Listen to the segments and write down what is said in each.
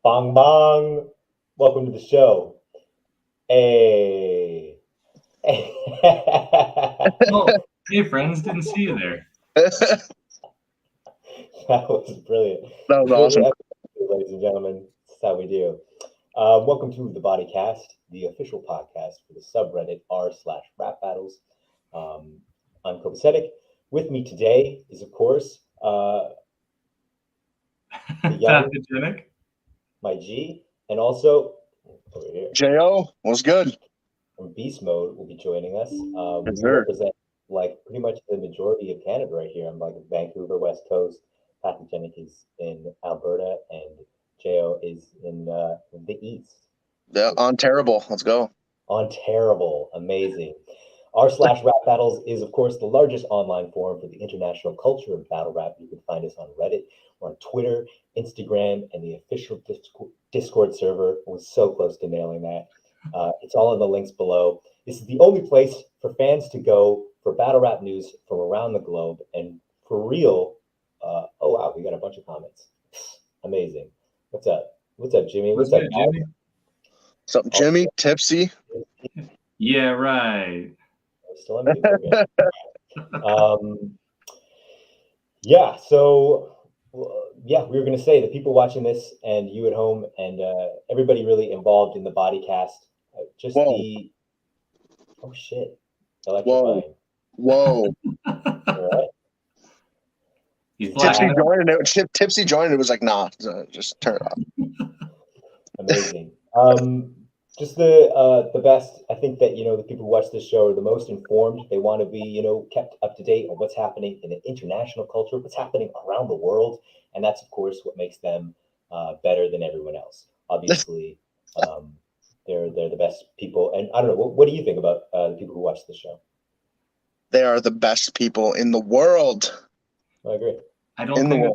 Bong bong. Welcome to the show. Hey. Oh, hey friends, didn't see you there. That was brilliant. That was awesome. Ladies and gentlemen, that's how we do. Welcome to the Bodycast, the official podcast for the subreddit r/rap battles. I'm Copasetic. With me today is, of course, the young, Pathogenic. my G, and also over here Jayyohh, what's good? from BeastMode will be joining us. We Yes, sir. represent like pretty much the majority of Canada right here. I'm like Vancouver, West Coast. Pathogenic is in Alberta, and Jayyohh is in the East. Yeah, on terrible. Let's go. On terrible, amazing. R/rap battles is, of course, the largest online forum for the international culture of battle rap. You can find us on Reddit or on Twitter, Instagram, and the official Discord server. We're so close to nailing that. It's all in the links below. This is the only place for fans to go for battle rap news from around the globe. And for real, oh wow, we got a bunch of comments. Amazing. What's up? What's up, Jimmy? What's up, Jimmy? What's up, Jimmy? Tipsy? Yeah, right. Still on mute. Yeah, so yeah, we were going to say the people watching this and you at home and everybody really involved in the Bodycast, just Whoa. the oh shit, electrifying. Whoa. All right. He's Tipsy black. joined it. Tipsy joined it. Was like, nah, just turn it off. Amazing. Just the best. I think that the people who watch this show are the most informed. They want to be kept up to date on what's happening in the international culture, what's happening around the world, and that's of course what makes them better than everyone else. Obviously, they're the best people. And I don't know. What do you think about the people who watch this show? They are the best people in the world. I agree. I don't think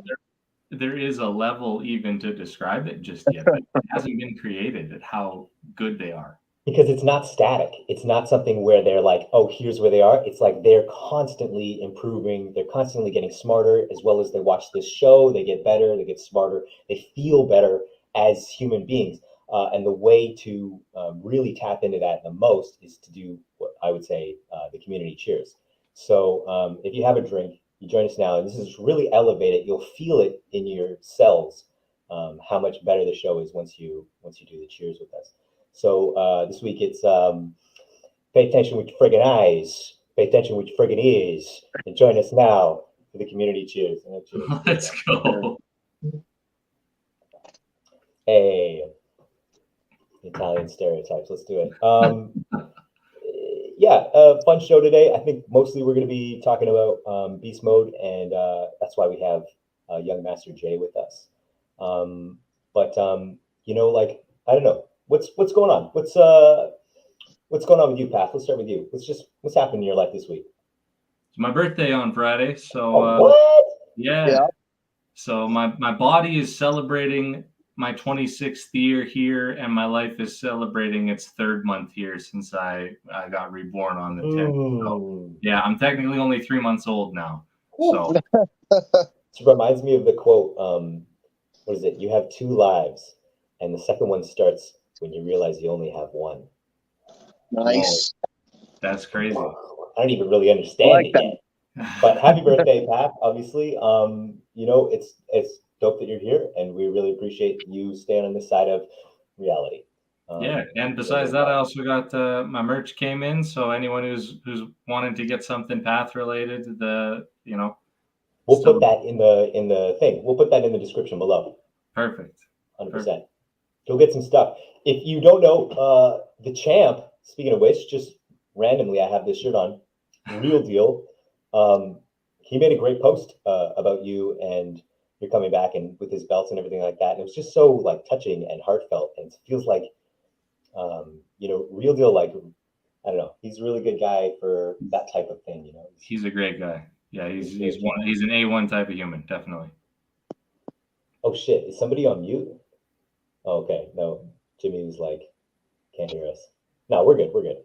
there is a level even to describe it just yet. It hasn't been created at how good they are. Because it's not static. It's not something where they're like, oh, here's where they are. It's like they're constantly improving. They're constantly getting smarter as well as they watch this show. They get better. They get smarter. They feel better as human beings. And the way to really tap into that the most is to do what I would say the community cheers. So if you have a drink, you join us now, and this is really elevated. You'll feel it in your cells how much better the show is once you do the cheers with us. So this week it's pay attention with your friggin' eyes, pay attention with your friggin' ears, and join us now for the community cheers. Let's go. Hey, Italian stereotypes. Let's do it. Yeah, fun show today. I think mostly we're going to be talking about Beast Mode, and that's why we have young Master Jay with us. But like I don't know what's going on. What's going on with you, Path? Let's start with you. What's happened in your life this week? It's my birthday on Friday, so what? Yeah. So my body is celebrating my 26th year here, and my life is celebrating its 3rd month here since I got reborn on the 10th. So, yeah, I'm technically only 3 months old now. So it reminds me of the quote, what is it? You have 2 lives, and the second one starts when you realize you only have one. Nice. Whoa. That's crazy. I don't even really understand it yet. But happy birthday, Pat. Obviously, it's dope that you're here, and we really appreciate you staying on this side of reality. Yeah, and besides that, I also got my merch came in. So anyone who's wanting to get something Path related, we'll put that in the thing. We'll put that in the description below. Perfect. 100%. Go get some stuff. If you don't know, the champ. Speaking of which, just randomly, I have this shirt on. Real deal. He made a great post about you and you're coming back and with his belts and everything like that. And it was just so like touching and heartfelt. And it feels like, real deal. Like, I don't know. He's a really good guy for that type of thing. He's a great guy. Yeah. He's an A1 type of human. Definitely. Oh shit. Is somebody on mute? Oh, okay. No, Jimmy was like, can't hear us. No, we're good. We're good.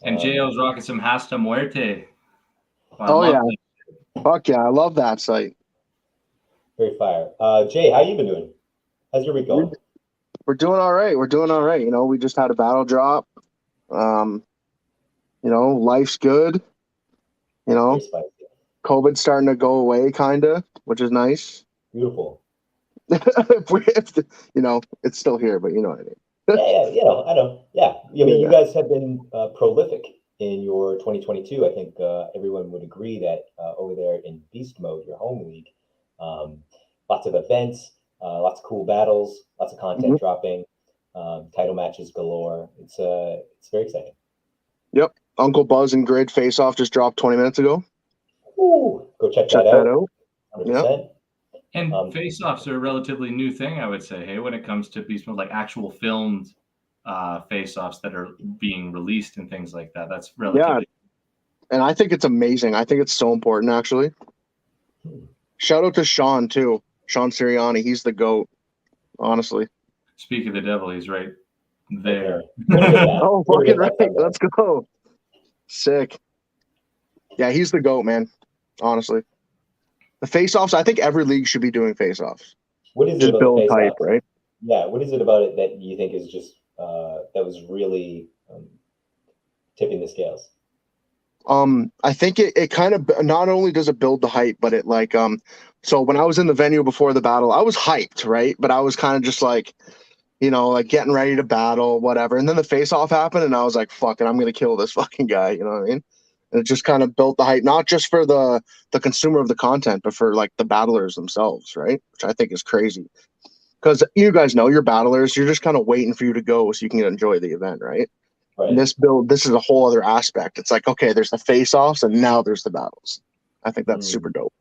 And Jayyohh's rocking some Hasta Muerte. Wow, yeah. Fuck yeah. I love that site. Very fire. Jay, how you been doing? How's your week going? We're doing all right. We're doing all right. You know, we just had a battle drop. You know, life's good. You know, Very spicy. COVID's starting to go away, kind of, which is nice. Beautiful. You know, it's still here, but you know what I mean. Yeah, you know, I know. Yeah, I mean, Yeah. you guys have been prolific in your 2022. I think everyone would agree that over there in Beast Mode, your home league, lots of events, lots of cool battles, lots of content dropping, title matches galore. It's very exciting. Yep. Uncle Buzz and Grid Face Off just dropped 20 minutes ago. Ooh, go check Check that that out. out. 100%. And face-offs are a relatively new thing, I would say. Hey, when it comes to BeastMode, like actual filmed face-offs that are being released and things like that, that's relatively. Yeah, and I think it's amazing. I think it's so important, actually. Shout out to Sean too, Sean Sirianni. He's the GOAT, honestly. Speak of the devil, he's right there. Oh, fucking right. Let's go. Sick. Yeah, he's the GOAT, man. Honestly. The face-offs, I think every league should be doing face-offs. What is just it about build face-offs? hype, right? Yeah, what is it about it that you think is just that was really tipping the scales? I think it kind of not only does it build the hype, but it like so when I was in the venue before the battle, I was hyped, right? But I was kind of just like, you know, like getting ready to battle, whatever. And then the face-off happened, and I was like, fuck it, I'm gonna kill this fucking guy, you know what I mean? And it just kind of built the hype, not just for the consumer of the content, but for like the battlers themselves, right? Which I think is crazy. Because you guys know you're battlers, you're just kind of waiting for you to go so you can enjoy the event, right? Right. And this is a whole other aspect. It's like, okay, there's the face-offs and now there's the battles. I think that's super dope.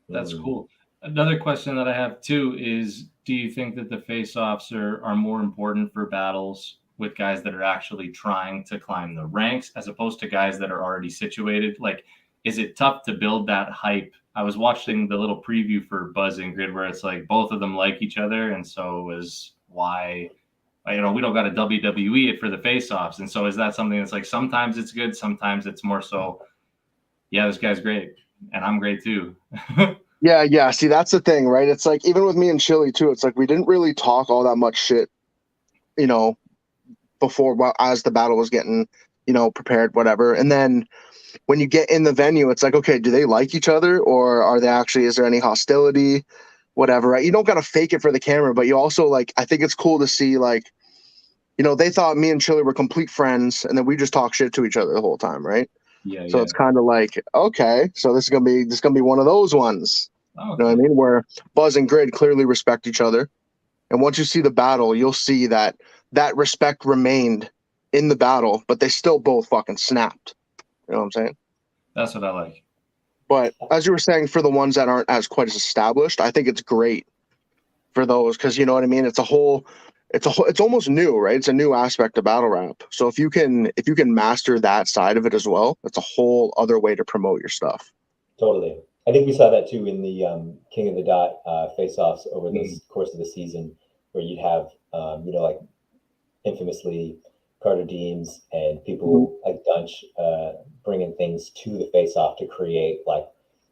That's cool. Another question that I have too is, do you think that the face-offs are more important for battles with guys that are actually trying to climb the ranks as opposed to guys that are already situated? Like, is it tough to build that hype? I was watching the little preview for Buzz and Grid where it's like both of them like each other, and so it was why, you know, we don't got to WWE it for the face-offs. And so is that something that's like sometimes it's good, sometimes it's more so, yeah, this guy's great and I'm great too. Yeah. See, that's the thing, right? It's like even with me and Chili too, it's like we didn't really talk all that much shit, you know, before as the battle was getting, you know, prepared, whatever. And then when you get in the venue, it's like, okay, do they like each other or are they actually, is there any hostility, whatever, right? You don't got to fake it for the camera, but you also like, I think it's cool to see like, you know, they thought me and Chili were complete friends and then we just talk shit to each other the whole time, right? Yeah. So it's kind of like, okay, so this is gonna be one of those ones. Okay. You know what I mean? Where Buzz and Grid clearly respect each other. And once you see the battle, you'll see that respect remained in the battle, but they still both fucking snapped. You know what I'm saying? That's what I like. But as you were saying, for the ones that aren't as quite as established, I think it's great for those because you know what I mean. It's almost new, right? It's a new aspect of battle rap. So if you can master that side of it as well, that's a whole other way to promote your stuff. Totally. I think we saw that too in the King of the Dot face-offs over the course of the season, where you'd have you know, like infamously Carter Deems and people like Dunsh bringing things to the face-off to create like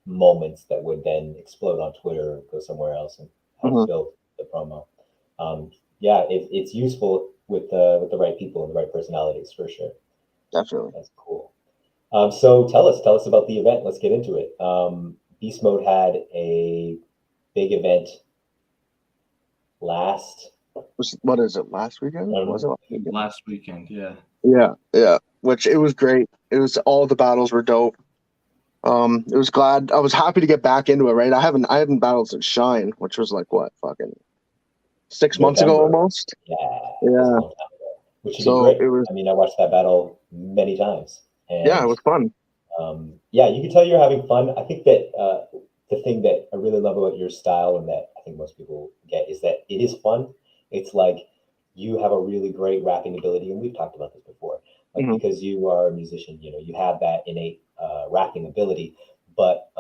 moments that would then explode on Twitter or go somewhere else and help build the promo. Yeah, it's useful with the right people and the right personalities for sure. Definitely. That's cool. So tell us about the event. Let's get into it. Beast Mode had a big event last weekend? Was it last weekend? Yeah. Yeah. Which it was great. It was all the battles were dope. It was I was happy to get back into it, right? I haven't battled since Shine, which was like what, fucking 6 months ago almost. Yeah. Which should be great. I mean, I watched that battle many times. And, yeah, it was fun. Yeah, you can tell you're having fun. I think that the thing that I really love about your style and that I think most people get is that it is fun. It's like you have a really great rapping ability, and we've talked about this before. Like because you are a musician, you know, you have that innate rapping ability, but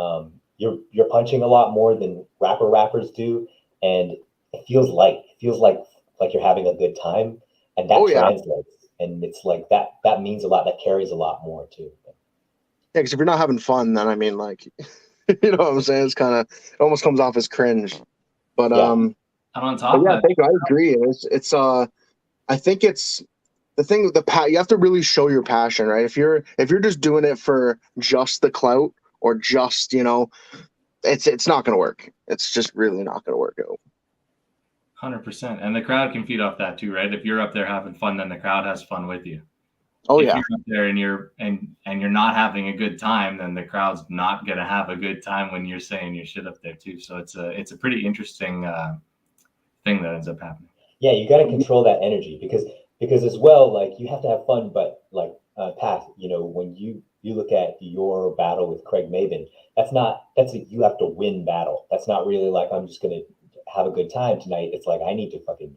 you're punching a lot more than rappers do, and it feels like you're having a good time, and that translates. And it's like that means a lot. That carries a lot more too. Yeah, because if you're not having fun, then I mean, like, you know what I'm saying? It's kind of, it almost comes off as cringe. But And on But top of yeah, that, thank you. I agree. I think it's the thing with you have to really show your passion, right? If you're just doing it for just the clout or just, it's not going to work. It's just really not going to work out. 100%. And the crowd can feed off that too, right? If you're up there having fun, then the crowd has fun with you. Oh if yeah. you're up there and you're not having a good time, then the crowd's not gonna have a good time when you're saying your shit up there too. So it's a pretty interesting thing that ends up happening. Yeah, you got to control that energy because as well, like you have to have fun, but like Pat, when you look at your battle with Craig Maben, you have to win battle. That's not really like I'm just gonna have a good time tonight. It's like I need to fucking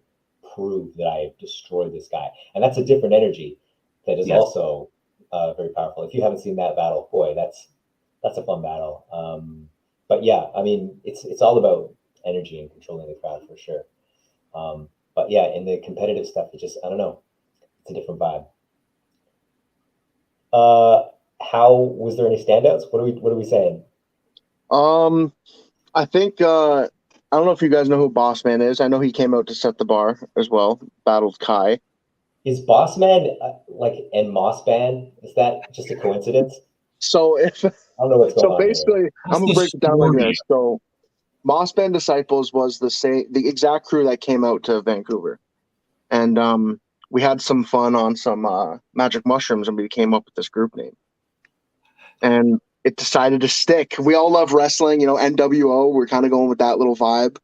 prove that I have destroyed this guy, and that's a different energy that is also very powerful. If you haven't seen that battle, boy, that's a fun battle. But yeah, I mean, it's all about energy and controlling the crowd for sure. But yeah, in the competitive stuff, I don't know, it's a different vibe. How was there any standouts? What are we saying? I think I don't know if you guys know who Bossman is. I know he came out to set the bar as well. Battled Kai. Is Bossman and Mossman? Is that just a coincidence? So I don't know what's going on basically, here. I'm gonna break it down like this. So Mossband Disciples was the exact crew that came out to Vancouver, and we had some fun on some magic mushrooms, and we came up with this group name, and it decided to stick. We all love wrestling, NWO. We're kind of going with that little vibe,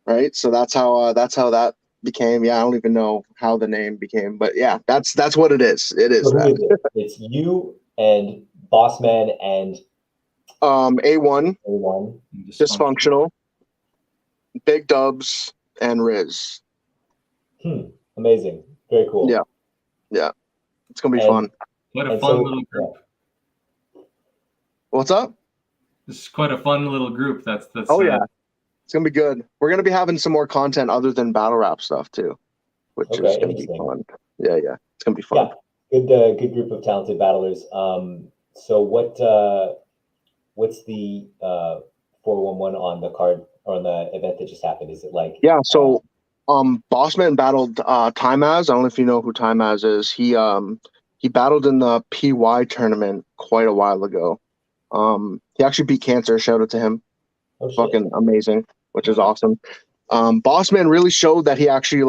right? So that's how that became. Yeah, I don't even know how the name became, but yeah, that's what it is. It is. So who is it? It's you and Bossman and A1, A1, Dysfunctional, Big Dubs, and Riz. Amazing. Very cool. Yeah. It's gonna be fun. What a fun little group. Yeah. What's up? This is quite a fun little group. That's yeah. It's gonna be good. We're gonna be having some more content other than battle rap stuff too, which is gonna be fun. Yeah. It's gonna be fun. Yeah. Good group of talented battlers. So what's the 411 on the card or on the event that just happened? Is it like Bossman battled Timaz. I don't know if you know who Timaz is. He battled in the PY tournament quite a while ago. He actually beat Cancer. Shout out to him. Fucking amazing, which is awesome. Bossman really showed that he actually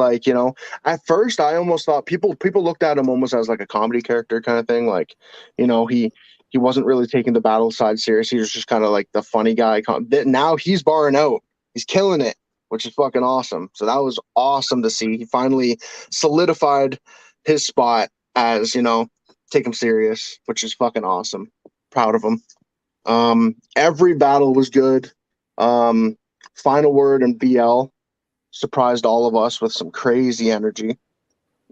at first I almost thought people looked at him almost as like a comedy character kind of thing. Like, he wasn't really taking the battle side serious. He was just kind of like the funny guy. Now he's barring out. He's killing it, which is fucking awesome. So that was awesome to see. He finally solidified his spot as, take him serious, which is fucking awesome. Proud of him. Every battle was good. Final Word and BL surprised all of us with some crazy energy.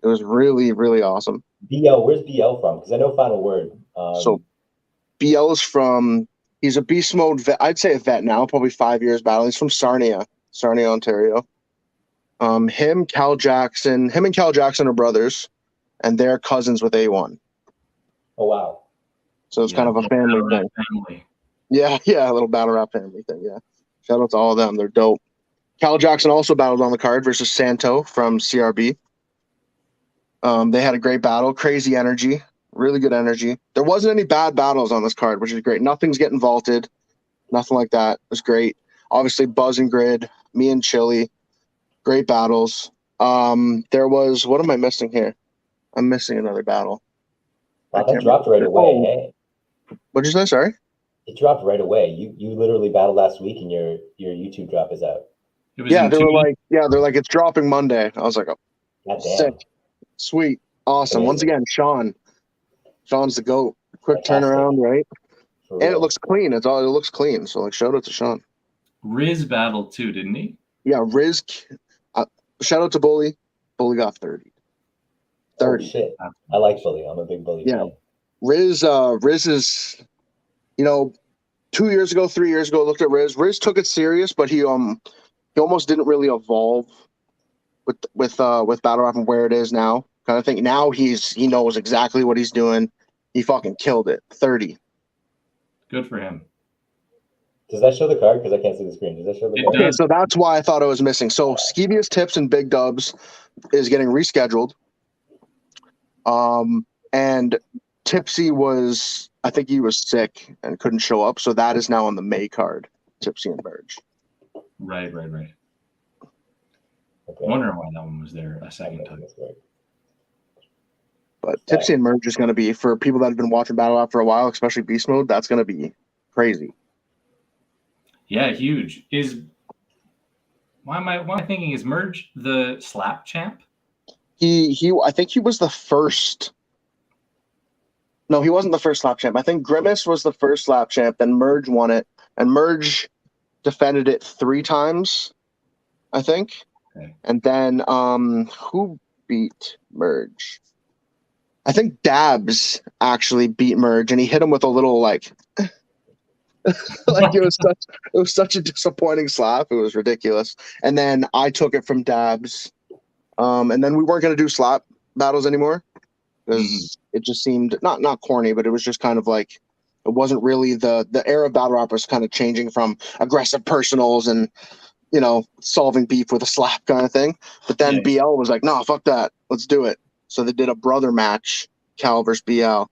It was really, really awesome. BL, where's BL from? Because I know Final Word. So BL is he's a BeastMode vet. I'd say a vet now, probably 5 years battling. He's from Sarnia, Ontario. Him and Cal Jackson are brothers, and they're cousins with A1. Oh wow! So it's kind of a family thing. Yeah, a little battle rap family thing. Yeah, shout out to all of them. They're dope. Cal Jackson also battled on the card versus Santo from CRB. They had a great battle, crazy energy, really good energy. There wasn't any bad battles on this card, which is great. Nothing's getting vaulted, nothing like that. It was great. Obviously, Buzz and Grid, me and Chili, great battles. There was, what am I missing here? I'm missing another battle. Wow, that dropped right away. Hey. What'd you say? Sorry? It dropped right away. You literally battled last week, and your YouTube drop is out. They're like, it's dropping Monday. I was like, oh, sick, sweet, awesome. Amazing. Once again, Sean's the GOAT. Quick turnaround, right? And it looks clean. It looks clean. So shout out to Sean. Riz battled too, didn't he? Yeah, Riz. Shout out to Bully. Bully got 30. Oh shit! I like Bully. I'm a big Bully fan. Riz is, 2 years ago, 3 years ago, I looked at Riz. Riz took it serious, but he almost didn't really evolve with battle rap and where it is now. Kind of thing. Now he knows exactly what he's doing. He fucking killed it. 30. Good for him. Does that show the card? Because I can't see the screen. Does that show the card? Okay, so that's why I thought I was missing. So Skeevious Tips and Big Dubs is getting rescheduled. And Tipsy was, I think he was sick and couldn't show up. So that is now on the May card, Tipsy and Merge. Right. Okay. Wondering why that one was there a second time. But Tipsy and Merge is going to be, for people that have been watching Battlerap for a while, especially Beast Mode, that's going to be crazy. Yeah, huge. Why am I thinking is Merge the slap champ? I think he was the first. No, he wasn't the first slap champ. I think Grimace was the first slap champ, then Merge won it, and Merge defended it 3 times, I think. Okay. And then who beat Merge? I think Dabs actually beat Merge, and he hit him with a little like like it was such a disappointing slap. It was ridiculous. And then I took it from Dabs. And then we weren't going to do slap battles anymore because it just seemed not corny, but it was just kind of like it wasn't really the era of battle rap was kind of changing from aggressive personals and solving beef with a slap kind of thing. But then BL was like, no, fuck that, let's do it. So they did a brother match, Cal versus BL,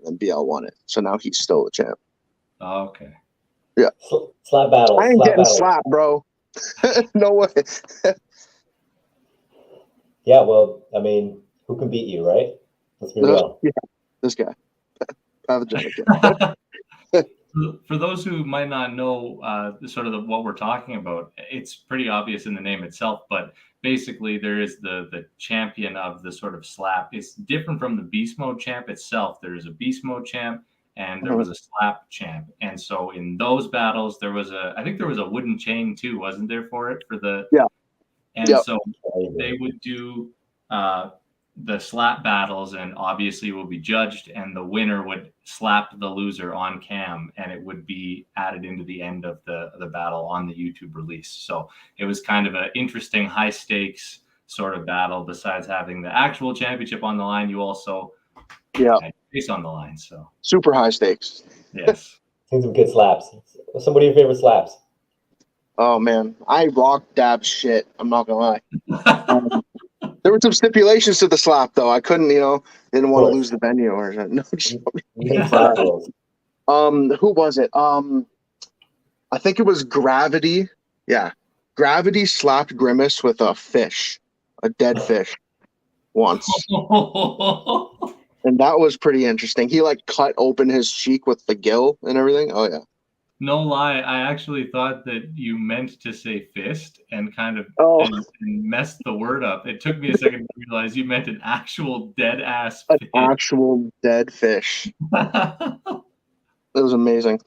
and BL won it. So now he's still the champ. Oh, okay. Yeah. Slap battle. I ain't getting slapped, bro. No way. Yeah, well, I mean, who can beat you, right? Let's be real. Yeah, this guy. Pathogenic. For those who might not know sort of what we're talking about, it's pretty obvious in the name itself, but basically there is the champion of the sort of slap. It's different from the Beast Mode champ itself. There is a Beast Mode champ and there was a slap champ. And so in those battles, I think there was a wooden chain too, wasn't there, for it? And so they would do the slap battles and obviously will be judged, and the winner would slap the loser on cam, and it would be added into the end of the battle on the YouTube release. So it was kind of an interesting high stakes sort of battle. Besides having the actual championship on the line, you also had face on the line. So super high stakes. Yes. Seen some good slaps. What's some of your favorite slaps? Oh man, I rock Dab's shit. I'm not gonna lie. There were some stipulations to the slap, though. I couldn't, didn't want to lose the venue or no. Who was it? I think it was Gravity. Yeah, Gravity slapped Grimace with a fish, a dead fish, once, and that was pretty interesting. He like cut open his cheek with the gill and everything. Oh yeah. No lie, I actually thought that you meant to say fist and kind of and messed the word up. It took me a second to realize you meant an actual dead ass fish. An actual dead fish. It was amazing.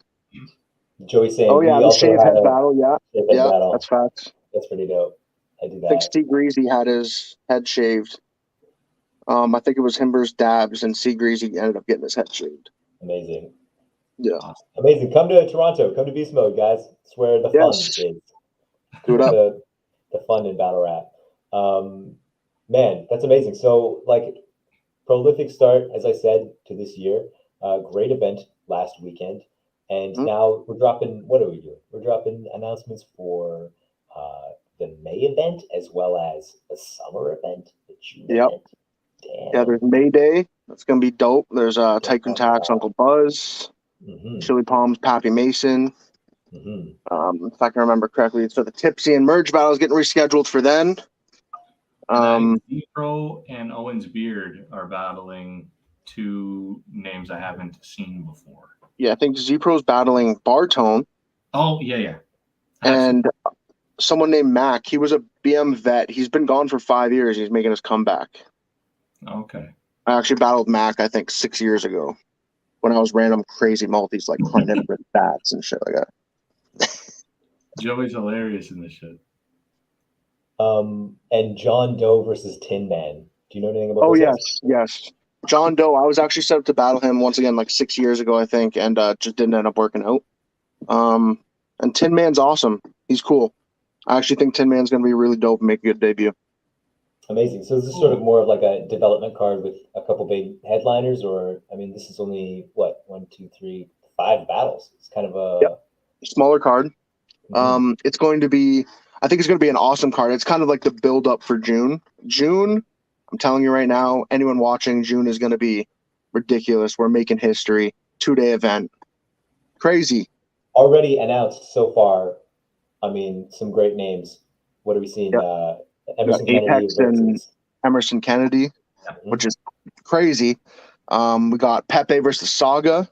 Joey saying, oh yeah, the shaved head battle. Yeah, battle. That's facts. That's pretty dope. I do that. I think Steve Greasy had his head shaved. I think it was him versus Dabs, and Steve Greasy ended up getting his head shaved. Amazing. Yeah. Amazing. Come to Toronto. Come to Beast Mode, guys. It's where the fun is. Do it up. The fun in battle rap. Man, that's amazing. So, like, prolific start, as I said, to this year. Great event last weekend. And now we're dropping, what are we doing? We're dropping announcements for the May event as well as the summer event, the June event. Damn. Yeah, there's May Day. That's going to be dope. There's Tycoon Tax, Uncle Buzz. Chili Palms, Pappy Mason. If I can remember correctly, so the Tipsy and Merge battle is getting rescheduled for then. Pro and Owen's Beard are battling 2 names I haven't seen before. Yeah, I think Z-Pro's battling Bartone. Oh yeah. And someone named Mac. He was a BM vet. He's been gone for 5 years. He's making his comeback. Okay. I actually battled Mac, I think, 6 years ago, when I was random crazy multis like hunting with bats and shit like that. Joey's hilarious in this shit. And John Doe versus Tin Man. Do you know anything about this? Yes. John Doe, I was actually set up to battle him once again like 6 years ago, I think, and just didn't end up working out. And Tin Man's awesome. He's cool. I actually think Tin Man's going to be really dope and make a good debut. Amazing. So this is sort of more of like a development card with a couple big headliners, or I mean, this is only what 1, 2, 3, 5 battles. It's kind of a Smaller card. Mhm. It's going to be, I think it's going to be an awesome card. It's kind of like the build up for June. June, I'm telling you right now, anyone watching, June is going to be ridiculous. We're making history. 2-day event. Crazy. Already announced so far. I mean, some great names. What are we seeing? Yeah. We got Emerson Kennedy Apex and versus. Emerson Kennedy, Mhm. which is crazy. We got Pepe versus Saga,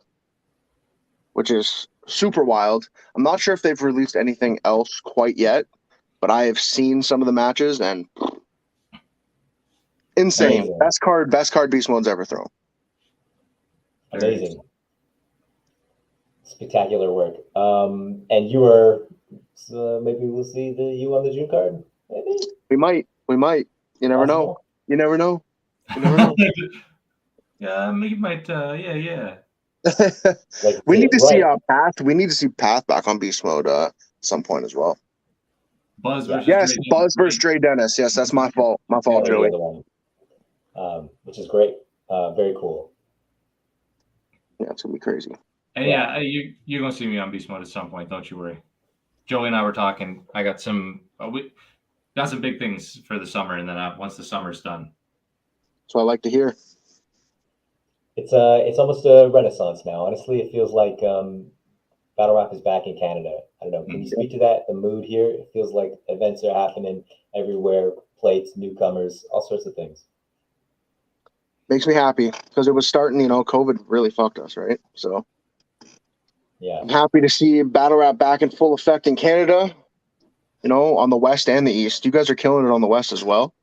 which is super wild. I'm not sure if they've released anything else quite yet, but I have seen some of the matches and insane. Amazing. Best card Beast Mode's ever thrown. Amazing. Spectacular work. And you are, so maybe we'll see you on the June card. Maybe. We might. You never know. Possible. You never know. You never know. Yeah, you might. Yeah. Like We need to see right. Path. We need to see Path back on Beast Mode at some point as well. Buzz Yeah. versus Yes, Dre Buzz Dennis, versus Dre Dennis. Yes, that's my fault. My That fault, was the Joey. other one, which is great. Very cool. Yeah, it's gonna be crazy. And yeah, you're gonna see me on Beast Mode at some point. Don't you worry. Joey and I were talking. I got some. We got some big things for the summer, and then once the summer's done. So I like to hear. It's almost a renaissance now. Honestly, it feels like Battlerap is back in Canada. I don't know. Can you speak to that? The mood here. It feels like events are happening everywhere. Plates, newcomers, all sorts of things. Makes me happy because it was starting. COVID really fucked us, right? So Yeah. I'm happy to see Battle Rap back in full effect in Canada. On the West and the East. You guys are killing it on the West as well.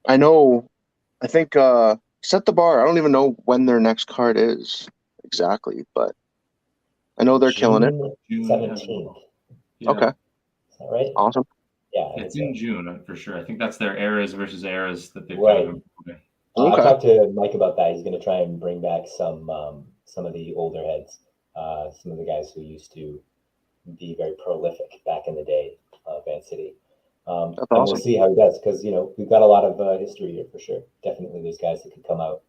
I know. I think Set the Bar. I don't even know when their next card is exactly, but I know they're killing it. June 17th. Yeah. Okay. Is that right? Awesome. Yeah. It's in June for sure. I think that's their eras versus eras that they've Right. kind of. I talked to Mike about that. He's going to try and bring back some of the older heads, some of the guys who used to be very prolific back in the day of Van City. That's and awesome. we'll see how he does because we've got a lot of history here for sure. Definitely, there's guys that could come out.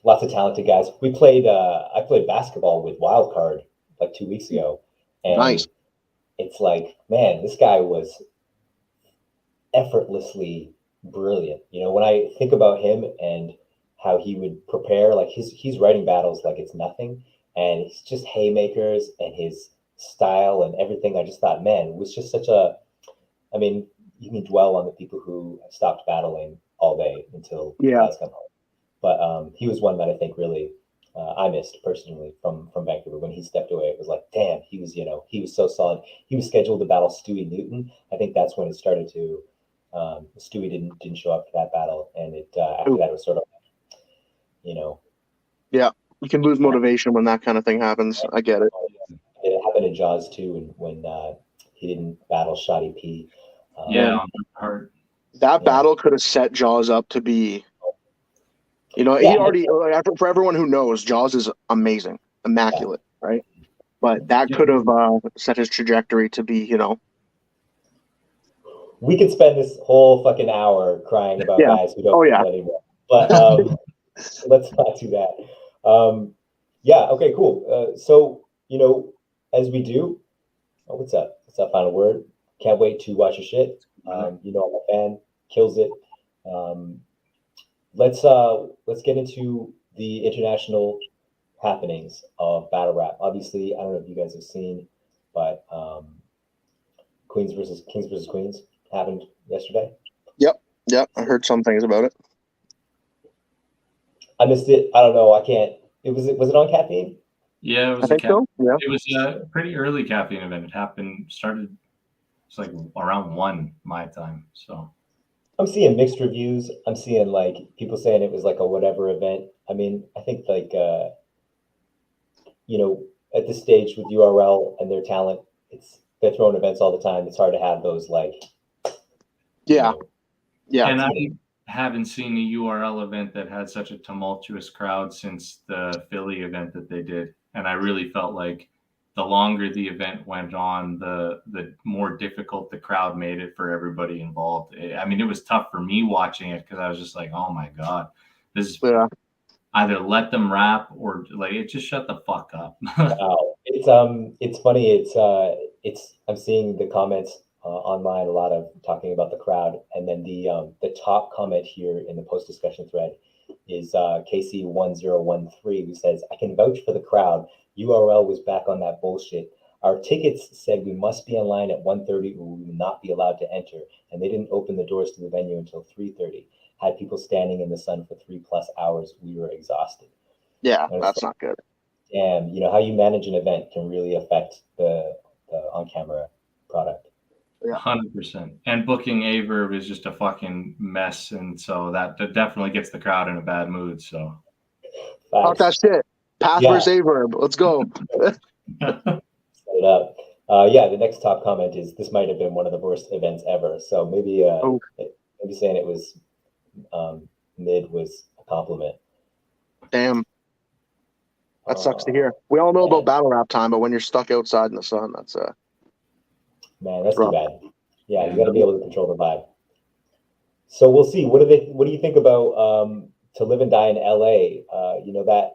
Lots of talented guys. I played basketball with Wildcard like 2 weeks ago, and Nice. it's like, man, this guy was effortlessly brilliant. When I think about him and how he would prepare, like he's writing battles like it's nothing, and it's just haymakers and his style and everything. I just thought, man, it was just such a. I mean, you can dwell on the people who stopped battling all day until guys come home, but he was one that I think really I missed personally from Vancouver when he stepped away. It was like, damn, he was so solid. He was scheduled to battle Stewie Newton. I think that's when it started to. Stewie didn't show up for that battle, and after that it was sort of, Yeah, you can lose motivation when that kind of thing happens. I get it. It happened in Jaws too, when he didn't battle Shoddy P. That battle could have set Jaws up to be. He already, for everyone who knows, Jaws is amazing, immaculate, right? But that could have set his trajectory to be, We could spend this whole fucking hour crying about guys who don't play anymore. But let's not do that. Okay, cool. So, as we do, what's up? What's that final word? Can't wait to watch your shit. I'm a fan, kills it. Let's get into the international happenings of Battle Rap. Obviously, I don't know if you guys have seen, but Kings versus Queens happened yesterday. Yep. I heard some things about it. I missed it. I don't know. I can't. Was it on caffeine? Yeah, it was. I think so. Yeah. It was a pretty early caffeine event. It's like around 1 my time. So I'm seeing mixed reviews. I'm seeing like people saying it was like a whatever event. I mean, I think like at this stage with URL and their talent, they're throwing events all the time. It's hard to have those like. Yeah. And I haven't seen a URL event that had such a tumultuous crowd since the Philly event that they did. And I really felt like the longer the event went on, the more difficult the crowd made it for everybody involved. I mean, it was tough for me watching it because I was just like, oh my God, this is either let them rap or like it just shut the fuck up. Wow. It's funny. I'm seeing the comments online, a lot of talking about the crowd, and then the top comment here in the post discussion thread is KC1013, who says, "I can vouch for the crowd. URL was back on that bullshit. Our tickets said we must be online at 1:30 or we will not be allowed to enter, and they didn't open the doors to the venue until 3:30. Had people standing in the sun for 3+ hours. We were exhausted." Yeah, And it's that's like, not good. damn, how you manage an event can really affect the on-camera product. 100%. And booking Averb is just a fucking mess, and so that definitely gets the crowd in a bad mood. So Talk that shit. Path versus Averb. Let's go. Set it up. Yeah, the next top comment is, "This might have been one of the worst events ever." So maybe saying it was mid was a compliment. Damn. That sucks to hear. We all know about Battlerap time, but when you're stuck outside in the sun, that's man, that's rough. too bad. Yeah, you got to be able to control the vibe. So we'll see. What do you think about To Live and Die in LA?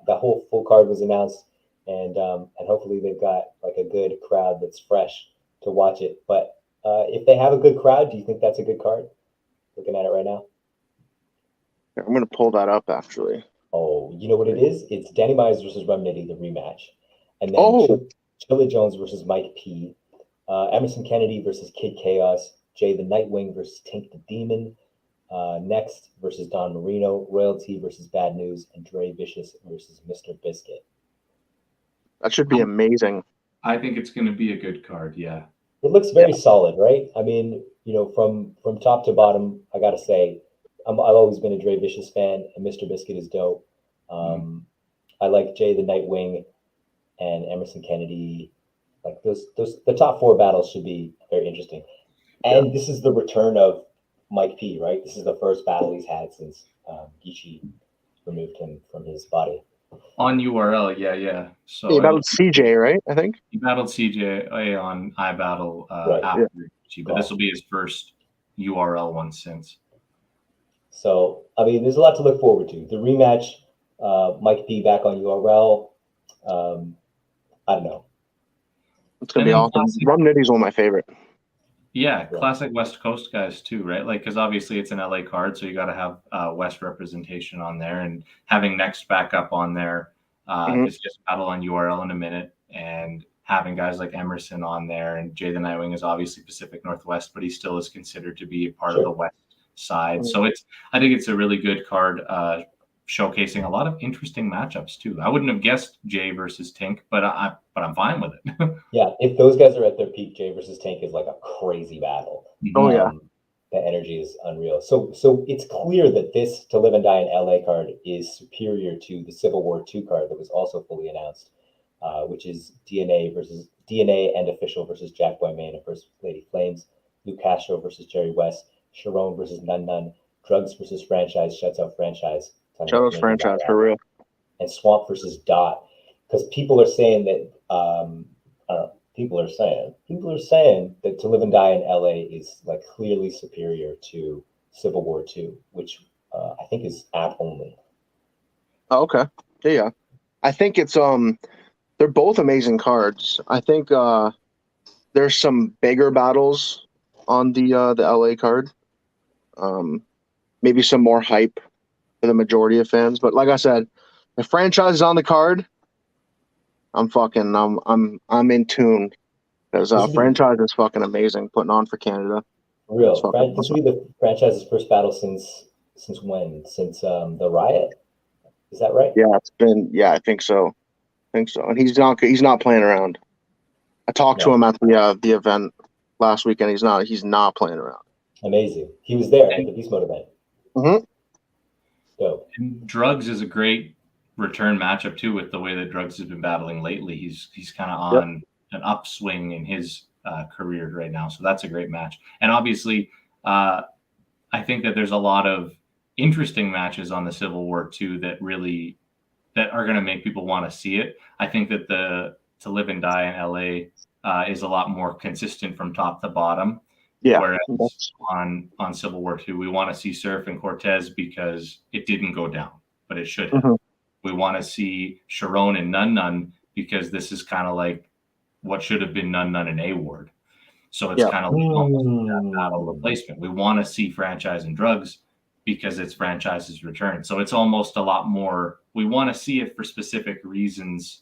That whole full card was announced, and hopefully they've got like a good crowd that's fresh to watch it. But if they have a good crowd, do you think that's a good card? Looking at it right now. I'm gonna pull that up actually. Oh, you know what it is? It's Danny Myers versus Remnity, the rematch, and then Chilla Jones versus Mike P, Emerson Kennedy versus Kid Chaos, Jay the Nightwing versus Tink the Demon, Next versus Don Marino, Royalty versus Bad News, and Dre Vicious versus Mr. Biscuit. That should be amazing. I think it's going to be a good card. Yeah, it looks very solid, right? I mean, from top to bottom, I gotta say, I've always been a Dre Vicious fan, and Mr. Biscuit is dope. I like Jay the Nightwing and Emerson Kennedy. Like the top 4 battles should be very interesting. And this is the return of Mike P, right? This is the first battle he's had since Geechee removed him from his body. On URL, yeah. So he battled CJ, right? I think he battled CJ on iBattle after Geechee, but this will be his first URL one since. So, I mean, there's a lot to look forward to. The rematch, Mike P back on URL. I don't know. It's going to be awesome. Rum Nitty's one of my favorite. Yeah, classic West Coast guys too, right? Like, because obviously it's an LA card, so you got to have West representation on there. And having Next back up on there is just battle on URL in a minute. And having guys like Emerson on there, and Jay the Nightwing is obviously Pacific Northwest, but he still is considered to be a part of the West side. So I think it's a really good card, showcasing a lot of interesting matchups too. I wouldn't have guessed Jay versus Tink, but I'm fine with it. Yeah, if those guys are at their peak, Jay versus Tank is like a crazy battle. Oh yeah, the energy is unreal. So it's clear that this To Live and Die in LA card is superior to the Civil War 2 card that was also fully announced, which is DNA and Official versus Jack Boy Main and First Lady Flames, Luke Castro versus Jerry West, Sharon versus Nun, Drugs versus Franchise, Shuts Out Franchise. Shout out Franchise for real. And Swamp versus Dot. Because people are saying that people are saying that To Live and Die in LA is like clearly superior to Civil War 2, which I think is app only. Oh, okay. Yeah. I think it's they're both amazing cards. I think there's some bigger battles on the LA card. Maybe some more hype for the majority of fans, but like I said, the Franchise is on the card. I'm in tune because Franchise is fucking amazing, putting on for Canada. Real. This will be the Franchise's first battle since when? Since the riot? Is that right? Yeah, it's been. Yeah, I think so. And he's not playing around. I talked to him at the event last weekend. He's not playing around. Amazing. He was there at the BeastMode event. Mm-hmm. Dope. And Drugs is a great return matchup too, with the way that Drugs has been battling lately. He's kind of on an upswing in his career right now, so that's a great match. And obviously, I think that there's a lot of interesting matches on the Civil War 2 that are going to make people want to see it. I think that the To Live and Die in LA is a lot more consistent from top to bottom. Yeah. Whereas on Civil War 2, we want to see Surf and Cortez because it didn't go down, but it should have. We want to see Sharon and Nun Nun because this is kind of like what should have been Nun Nun and A Ward. So it's kind of like almost that battle replacement. We want to see Franchise and Drugs because it's Franchise's return. So it's almost a lot more. We want to see it for specific reasons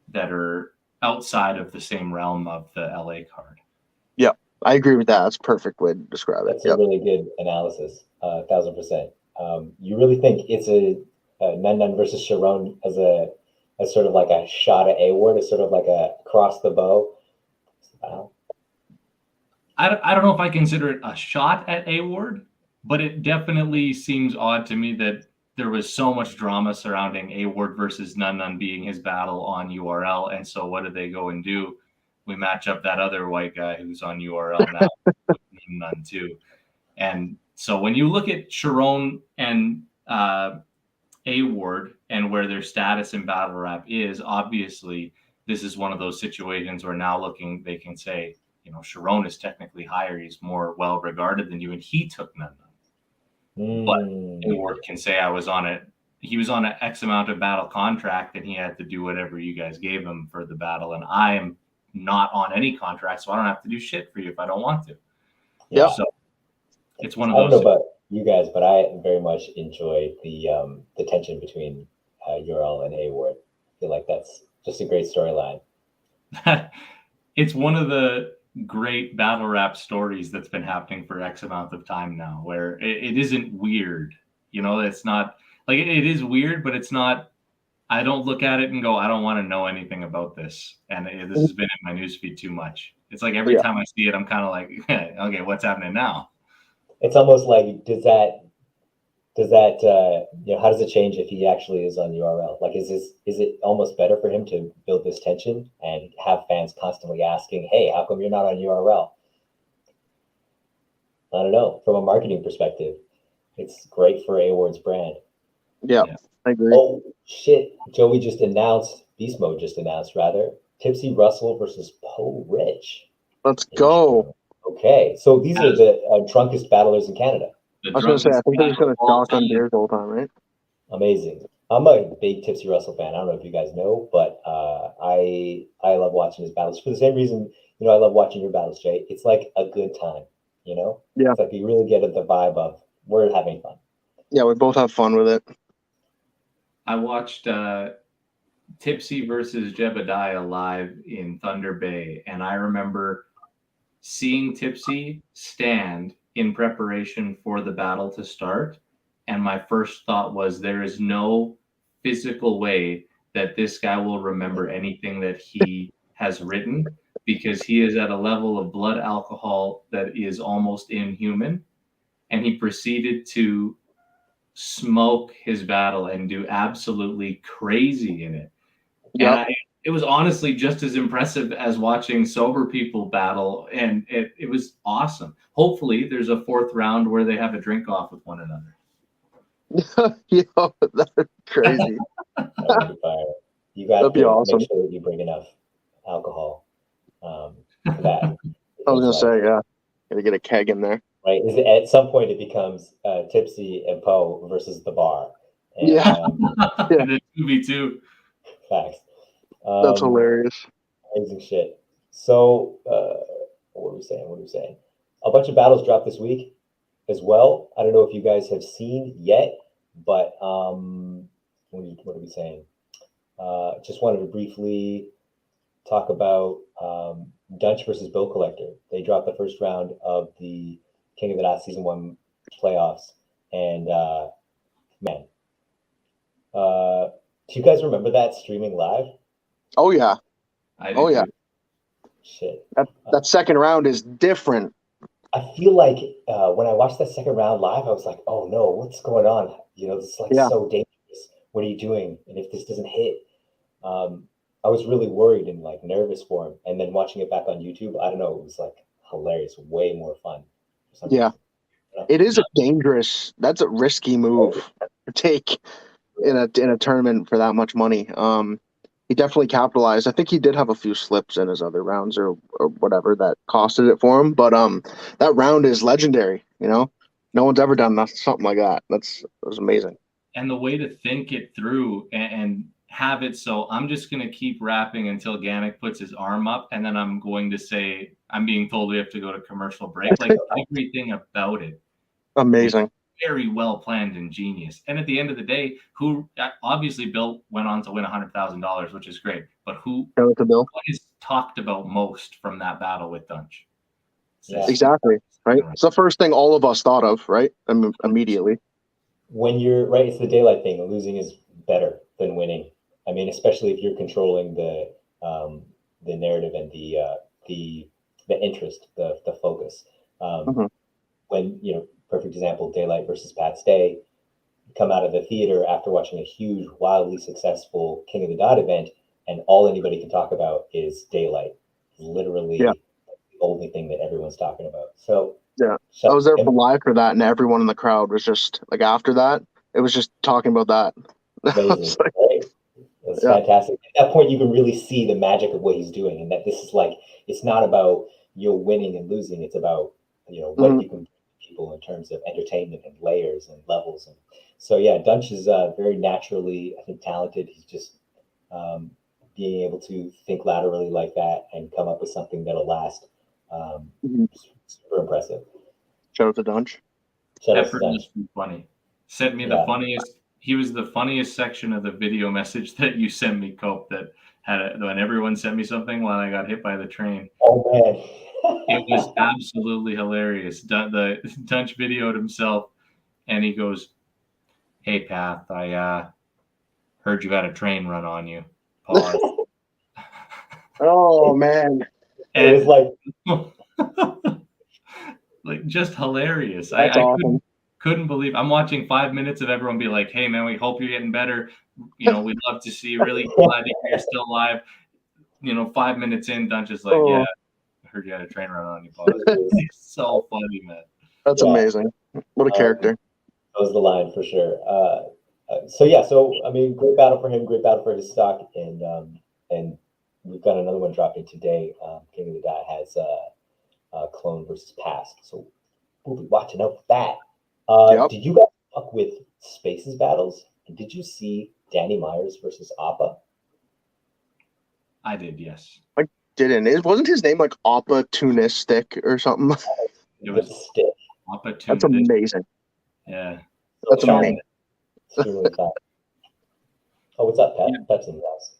that are outside of the same realm of the LA card. Yeah, I agree with that. That's a perfect way to describe it. That's a really good analysis. 1,000%. You really think it's a Nun Nun versus Sharon as sort of like a shot at A Ward, as sort of like a cross the bow? Wow. I don't know if I consider it a shot at A Ward, but it definitely seems odd to me that there was so much drama surrounding A Ward versus Nun Nun being his battle on URL. And so what do they go and do? We match up that other white guy who's on URL now with Nun Nun too. And so when you look at Sharon and A Ward and where their status in Battlerap is, obviously this is one of those situations where now they can say, you know, Sharon is technically higher. He's more well regarded than you, and he took Nun Nun. But A Ward can say he was on an X amount of battle contract and he had to do whatever you guys gave him for the battle. And I am not on any contract, so I don't have to do shit for you if I don't want to. Yeah. So it's one of those. I don't know about you guys, but I very much enjoy the tension between URL and A Ward. I feel like that's just a great storyline. It's one of the great Battlerap stories that's been happening for X amount of time now, where it isn't weird. You know, it's not like it is weird, but it's not. I don't look at it and go, I don't want to know anything about this. And this has been in my newsfeed too much. It's like every time I see it, I'm kind of like, okay, what's happening now? It's almost like, does that you know, how does it change if he actually is on URL? Like, is it almost better for him to build this tension and have fans constantly asking, hey, how come you're not on URL? I don't know. From a marketing perspective, it's great for A Ward's brand. Yeah, I agree. Oh shit! BeastMode just announced rather, Tipsy Russell versus Poe Rich. Let's go. Okay, so these are the drunkest battlers in Canada. I was gonna say, I think they're just gonna talk on beers all the time, right? Amazing. I'm a big Tipsy Russell fan. I don't know if you guys know, but I love watching his battles for the same reason. You know, I love watching your battles, Jay. It's like a good time. You know, yeah. It's like you really get the vibe of we're having fun. Yeah, we both have fun with it. I watched Tipsy versus Jebediah live in Thunder Bay, and I remember seeing Tipsy stand in preparation for the battle to start, and my first thought was there is no physical way that this guy will remember anything that he has written, because he is at a level of blood alcohol that is almost inhuman, and he proceeded to smoke his battle and do absolutely crazy in it. Yeah, it was honestly just as impressive as watching sober people battle, and it was awesome. Hopefully there's a fourth round where they have a drink off with one another. Yo, that's crazy. That would be fire. You got to awesome. Make sure that you bring enough alcohol for that. I was gonna say, yeah, gotta get a keg in there. Right. At some point it becomes Tipsy and Poe versus the bar. And, yeah. The 2v2. Facts. That's hilarious. Amazing shit. So, what are we saying? A bunch of battles dropped this week as well. I don't know if you guys have seen yet, but what are we saying? Just wanted to briefly talk about Dunsh versus Bill Collector. They dropped the first round of the King of the Dot Season 1 playoffs. And, man, do you guys remember that streaming live? Oh, yeah. Yeah. Shit. That second round is different. I feel like when I watched that second round live, I was like, oh no, what's going on? You know, this is like so dangerous. What are you doing? And if this doesn't hit, I was really worried and like nervous for him. And then watching it back on YouTube, I don't know, it was like hilarious, way more fun. Yeah. It is that's a risky move to take in a tournament for that much money. He definitely capitalized. I think he did have a few slips in his other rounds or whatever that costed it for him. But that round is legendary, you know? No one's ever done something like that. That was amazing. and the way to think it through and have it so I'm just going to keep rapping until Ganek puts his arm up, and then I'm going to say, I'm being told we have to go to commercial break. Like everything about it. Amazing. Very well planned and genius. And at the end of the day, who obviously Bill went on to win $100,000, which is great. But Shout out to Bill. what is talked about most from that battle with Dunsh? Yeah. Exactly. Right. It's the first thing all of us thought of, right? Immediately. When you're right, it's the daylight thing. Losing is better than winning. I mean, especially if you're controlling the narrative and the interest, the focus. When perfect example, Daylight versus Pat's Day, come out of the theater after watching a huge, wildly successful King of the Dot event, and all anybody can talk about is Daylight. Literally the only thing that everyone's talking about. So yeah, I was there for live for that, and everyone in the crowd was just like, after that, it was just talking about that. Amazing, right? It's fantastic. At that point, you can really see the magic of what he's doing, and that this is like, it's not about winning and losing. It's about what you can bring to people in terms of entertainment and layers and levels. And so Dunsh is very naturally, I think, talented. He's just being able to think laterally like that and come up with something that'll last. Super impressive. Shout out to Dunsh. Pepper was funny. Sent me the funniest. He was the funniest section of the video message that you sent me, Cope, that had when everyone sent me something while I got hit by the train. Oh man. It was absolutely hilarious. The Dunsh videoed himself, and he goes, "Hey, Path, I heard you had a train run on you." Pause. Oh man. And it was like just hilarious. That's awesome. Couldn't believe I'm watching 5 minutes of everyone be like, "Hey man, we hope you're getting better. We'd love to see you. Really glad that you're still alive." 5 minutes in, Dunsh is like, "Yeah, I heard you had a train run on you." It's so funny, man. That's amazing. What a character. That was the line for sure. So I mean, great battle for him, great battle for his stock, and we've got another one dropping today. King of the Dot has Clone versus Past, so we'll be watching out for that. Did you guys fuck with Spaces battles? And did you see Danny Myers versus Appa? I did, yes. I didn't. It wasn't his name like Opportunistic or something. It was Stick. Opportunistic. That's amazing. Yeah. That's amazing. Extremely fun. Oh, what's up, Pep? Yeah. Pep's in the house.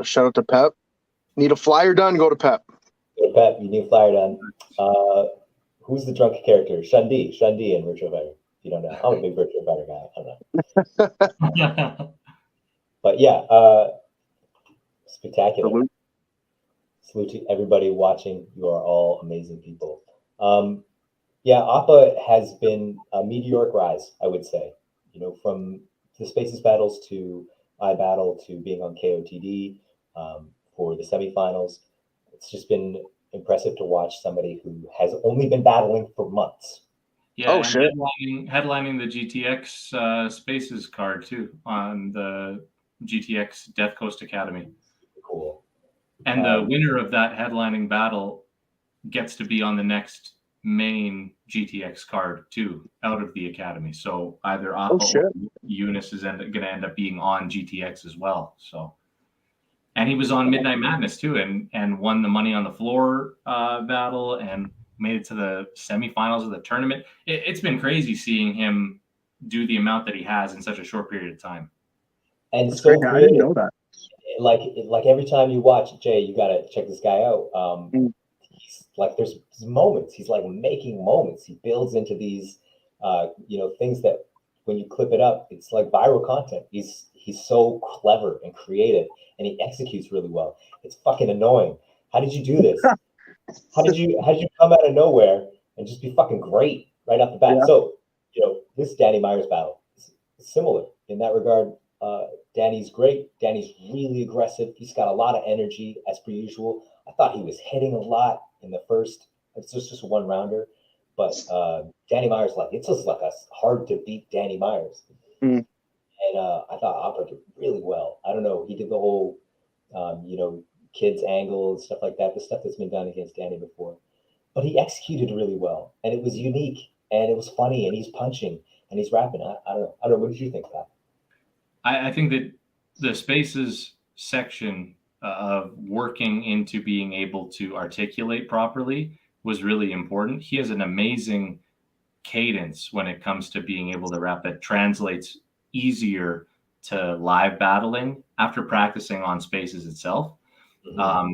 Shout out to Pep. Need a flyer done? Go to Pep. Go to Pep. You need a flyer done. Who's the drunk character? Shundi in Virtual Fighter. If you don't know, I'm a big Virtual Fighter guy. I don't know. But spectacular. Salute to everybody watching. You are all amazing people. Appa has been a meteoric rise, I would say. From the Spaces battles to iBattle to being on KOTD for the semifinals. It's just been impressive to watch somebody who has only been battling for months. Yeah, headlining the GTX Spaces card too on the GTX Death Coast Academy. Cool. And the winner of that headlining battle gets to be on the next main GTX card too, out of the Academy. So either Appa or Eunice is going to end up being on GTX as well. So. And he was on Midnight Madness too, and won the Money on the Floor battle and made it to the semifinals of the tournament. It's been crazy seeing him do the amount that he has in such a short period of time. And that's so I didn't know that. Like every time you watch Jay, you gotta check this guy out. He's like, there's moments. He's like making moments. He builds into these, things that when you clip it up, it's like viral content. He's so clever and creative, and he executes really well. It's fucking annoying. How did you do this? How did you come out of nowhere and just be fucking great right off the bat? Yeah. So, this Danny Myers battle is similar in that regard. Danny's great. Danny's really aggressive. He's got a lot of energy as per usual. I thought he was hitting a lot in the first. It's just a one rounder, but Danny Myers, it's just like a hard to beat Danny Myers. And I thought Appa did really well. I don't know. He did the whole, kids angle and stuff like that, the stuff that's been done against Danny before. But he executed really well, and it was unique, and it was funny, and he's punching. and he's rapping. I don't know. What did you think, Pat? I think that the Spaces section of working into being able to articulate properly was really important. He has an amazing cadence when it comes to being able to rap that translates easier to live battling after practicing on Spaces itself. Mm-hmm.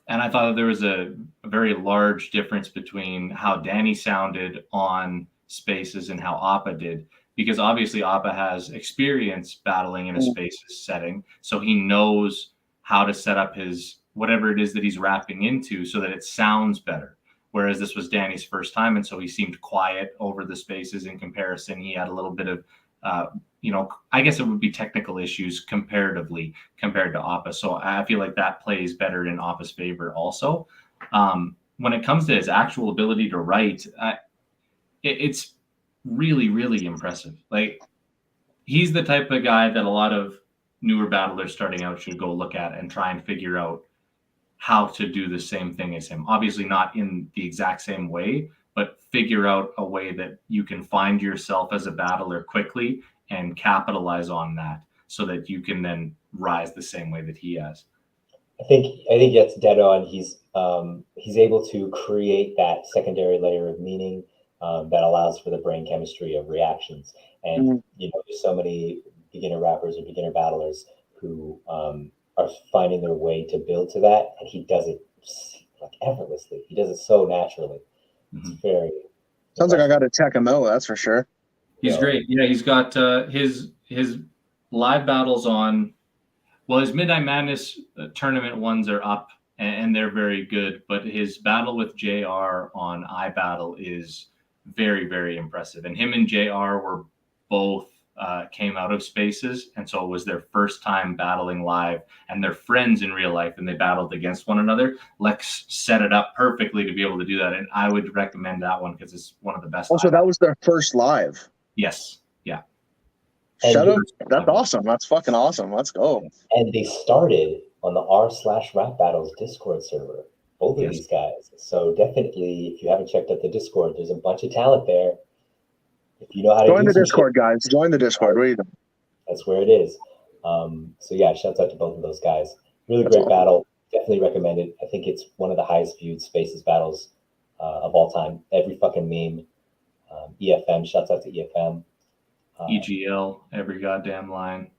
And I thought that there was a very large difference between how Danny sounded on Spaces and how Appa did, because obviously Appa has experience battling in a Spaces setting, so he knows how to set up his whatever it is that he's rapping into so that it sounds better. Whereas this was Danny's first time, and so he seemed quiet over the Spaces in comparison. He had a little bit of, I guess it would be technical issues comparatively compared to Appa. So I feel like that plays better in Appa's favor also. When it comes to his actual ability to write, it's really, really impressive. Like, he's the type of guy that a lot of newer battlers starting out should go look at and try and figure out how to do the same thing as him. Obviously not in the exact same way, but figure out a way that you can find yourself as a battler quickly and capitalize on that so that you can then rise the same way that he has. I think that's dead on. He's able to create that secondary layer of meaning that allows for the brain chemistry of reactions. And there's so many beginner rappers or beginner battlers who are finding their way to build to that, and he does it like effortlessly. He does it so naturally. It's very sounds like I got to check him out. That's for sure. He's great. Yeah, he's got his live battles on. Well, his Midnight Madness tournament ones are up, and they're very good. But his battle with JR on iBattle is very, very impressive. And him and JR were both came out of Spaces, and so it was their first time battling live, and they're friends in real life, and they battled against one another. Lex set it up perfectly to be able to do that, and I would recommend that one because it's one of the best. Also, that was their first live. Yes. Yeah. Shut up. That's awesome. That's fucking awesome. Let's go. And they started on the r/Rap Battles Discord server, both of these guys. So definitely, if you haven't checked out the Discord, there's a bunch of talent there. If you know how to join the Discord, guys. Join the Discord. What are you doing? That's where it is. So yeah, shouts out to both of those guys. Really great battle. Definitely recommend it. I think it's one of the highest viewed Spaces battles of all time. Every fucking meme. EFM, shouts out to EFM. EGL, every goddamn line.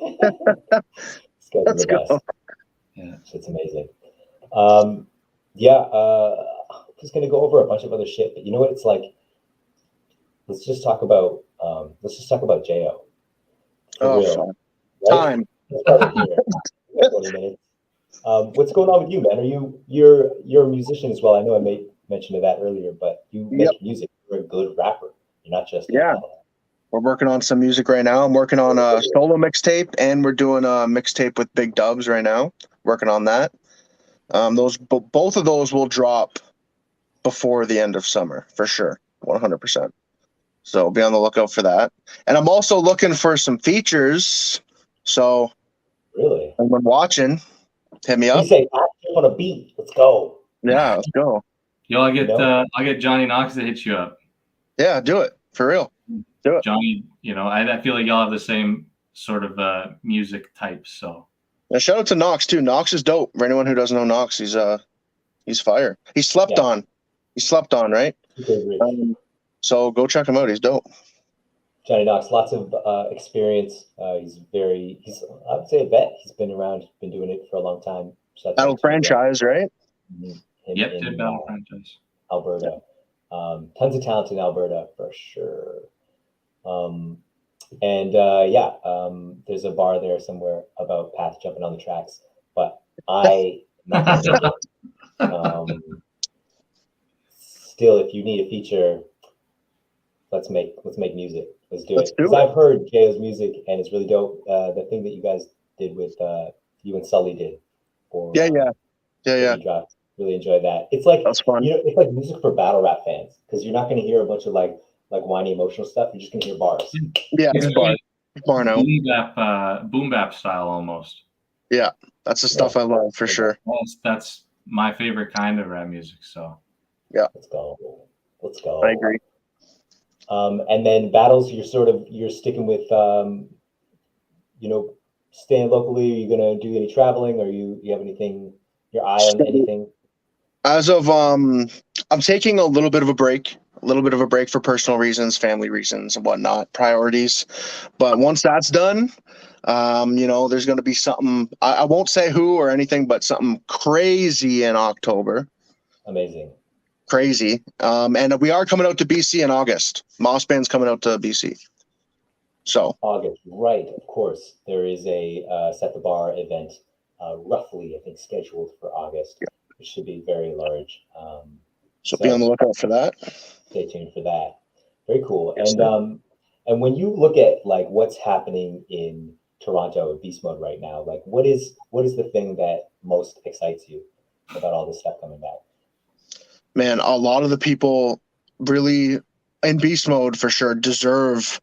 Let's go. Yeah, it's amazing. I'm just gonna go over a bunch of other shit, but you know what it's like. Let's just talk about Jayyohh. Real, right? Time. 20 minutes. What's going on with you, man? You're a musician as well. I know I made mention of that earlier, but you make music. You're a good rapper. You're not just We're working on some music right now. I'm working on a solo mixtape, and we're doing a mixtape with Big Dubs right now. Working on that. Both of those will drop before the end of summer for sure, 100%. So be on the lookout for that. And I'm also looking for some features. So really, anyone watching, hit me up. You say on a beat. Let's go. Yeah, let's go. Yo, I'll get Johnny Knox to hit you up. Yeah, do it for real. Do it, Johnny. I feel like y'all have the same sort of music types. So yeah, shout out to Knox too. Knox is dope. For anyone who doesn't know Knox, he's fire. He slept on. He slept on, right? So go check him out. He's dope. Johnny Knox, lots of experience. He's I would say a vet. He's been around, been doing it for a long time. Battle franchise, right? Yep, Battle franchise. Alberta. Tons of talent in Alberta for sure. There's a bar there somewhere about Path jumping on the tracks, but still, if you need a feature, let's make music. Let's do it. Because I've heard Jayyohh's music and it's really dope. The thing that you guys did with you and Sully did. Really enjoyed that. It's like that's fun. It's like music for battle rap fans because you're not going to hear a bunch of like whiny emotional stuff. You're just going to hear bars. Yeah, it's bar now. Boom bap style almost. Yeah, that's the stuff I love for sure. That's my favorite kind of rap music. So let's go. I agree. And then battles, you're sticking with, staying locally. Are you gonna do any traveling, or you have anything, your eye on anything? As of I'm taking a little bit of a break, for personal reasons, family reasons, and whatnot, priorities. But once that's done, there's going to be something. I won't say who or anything, but something crazy in October. Amazing. Crazy. And we are coming out to BC in August. Moss Band's coming out to BC. So August, right? Of course, there is a Set the Bar event, roughly, I think, scheduled for August. Yeah. Which should be very large. So be on the lookout for that. Stay tuned for that. Very cool. Yes, and when you look at like what's happening in Toronto at BeastMode right now, like what is the thing that most excites you about all this stuff coming back? Man, a lot of the people really in BeastMode for sure deserve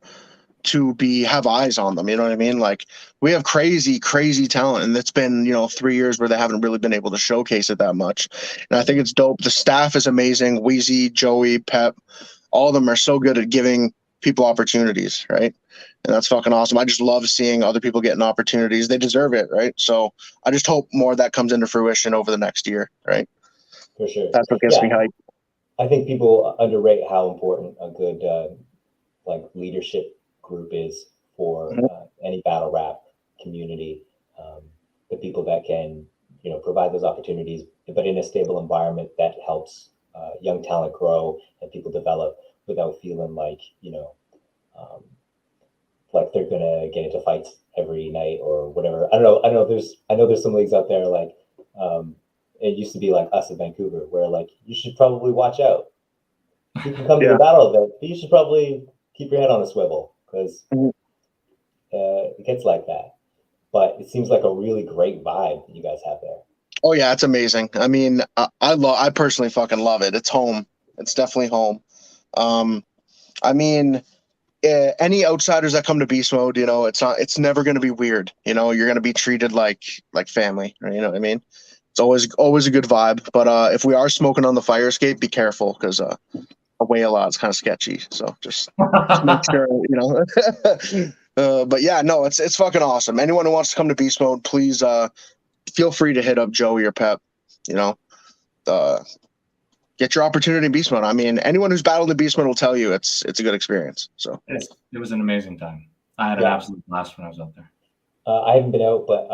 to have eyes on them. You know what I mean? Like we have crazy talent, and it's been 3 years where they haven't really been able to showcase it that much. And I think it's dope. The staff is amazing. Wheezy, Joey, Pep, all of them are so good at giving people opportunities, right? And that's fucking awesome. I just love seeing other people getting opportunities. They deserve it, right? So I just hope more of that comes into fruition over the next year, right? For sure. That's what gets me hyped. I think people underrate how important a good leadership group is for any battle rap community. The people that can provide those opportunities, but in a stable environment that helps young talent grow and people develop without feeling like like they're gonna get into fights every night or whatever. I know there's some leagues out there like it used to be like us in Vancouver where like you should probably watch out. You can come to the battle event, but you should probably keep your head on a swivel because it gets like that. But it seems like a really great vibe that you guys have there. Oh yeah, it's amazing. I mean, I personally fucking love it. It's home. It's definitely home. I mean, any outsiders that come to Beast Mode, it's never going to be weird. You're going to be treated like family. Right? You know what I mean? It's always a good vibe. But if we are smoking on the fire escape, be careful because away a lot is kind of sketchy. So just make sure, but yeah, no, it's fucking awesome. Anyone who wants to come to Beast Mode, please feel free to hit up Joey or Pep. Get your opportunity in Beast Mode. I mean, anyone who's battled in Beast Mode will tell you it's a good experience. So it was an amazing time. I had an absolute blast when I was out there. I haven't been out, but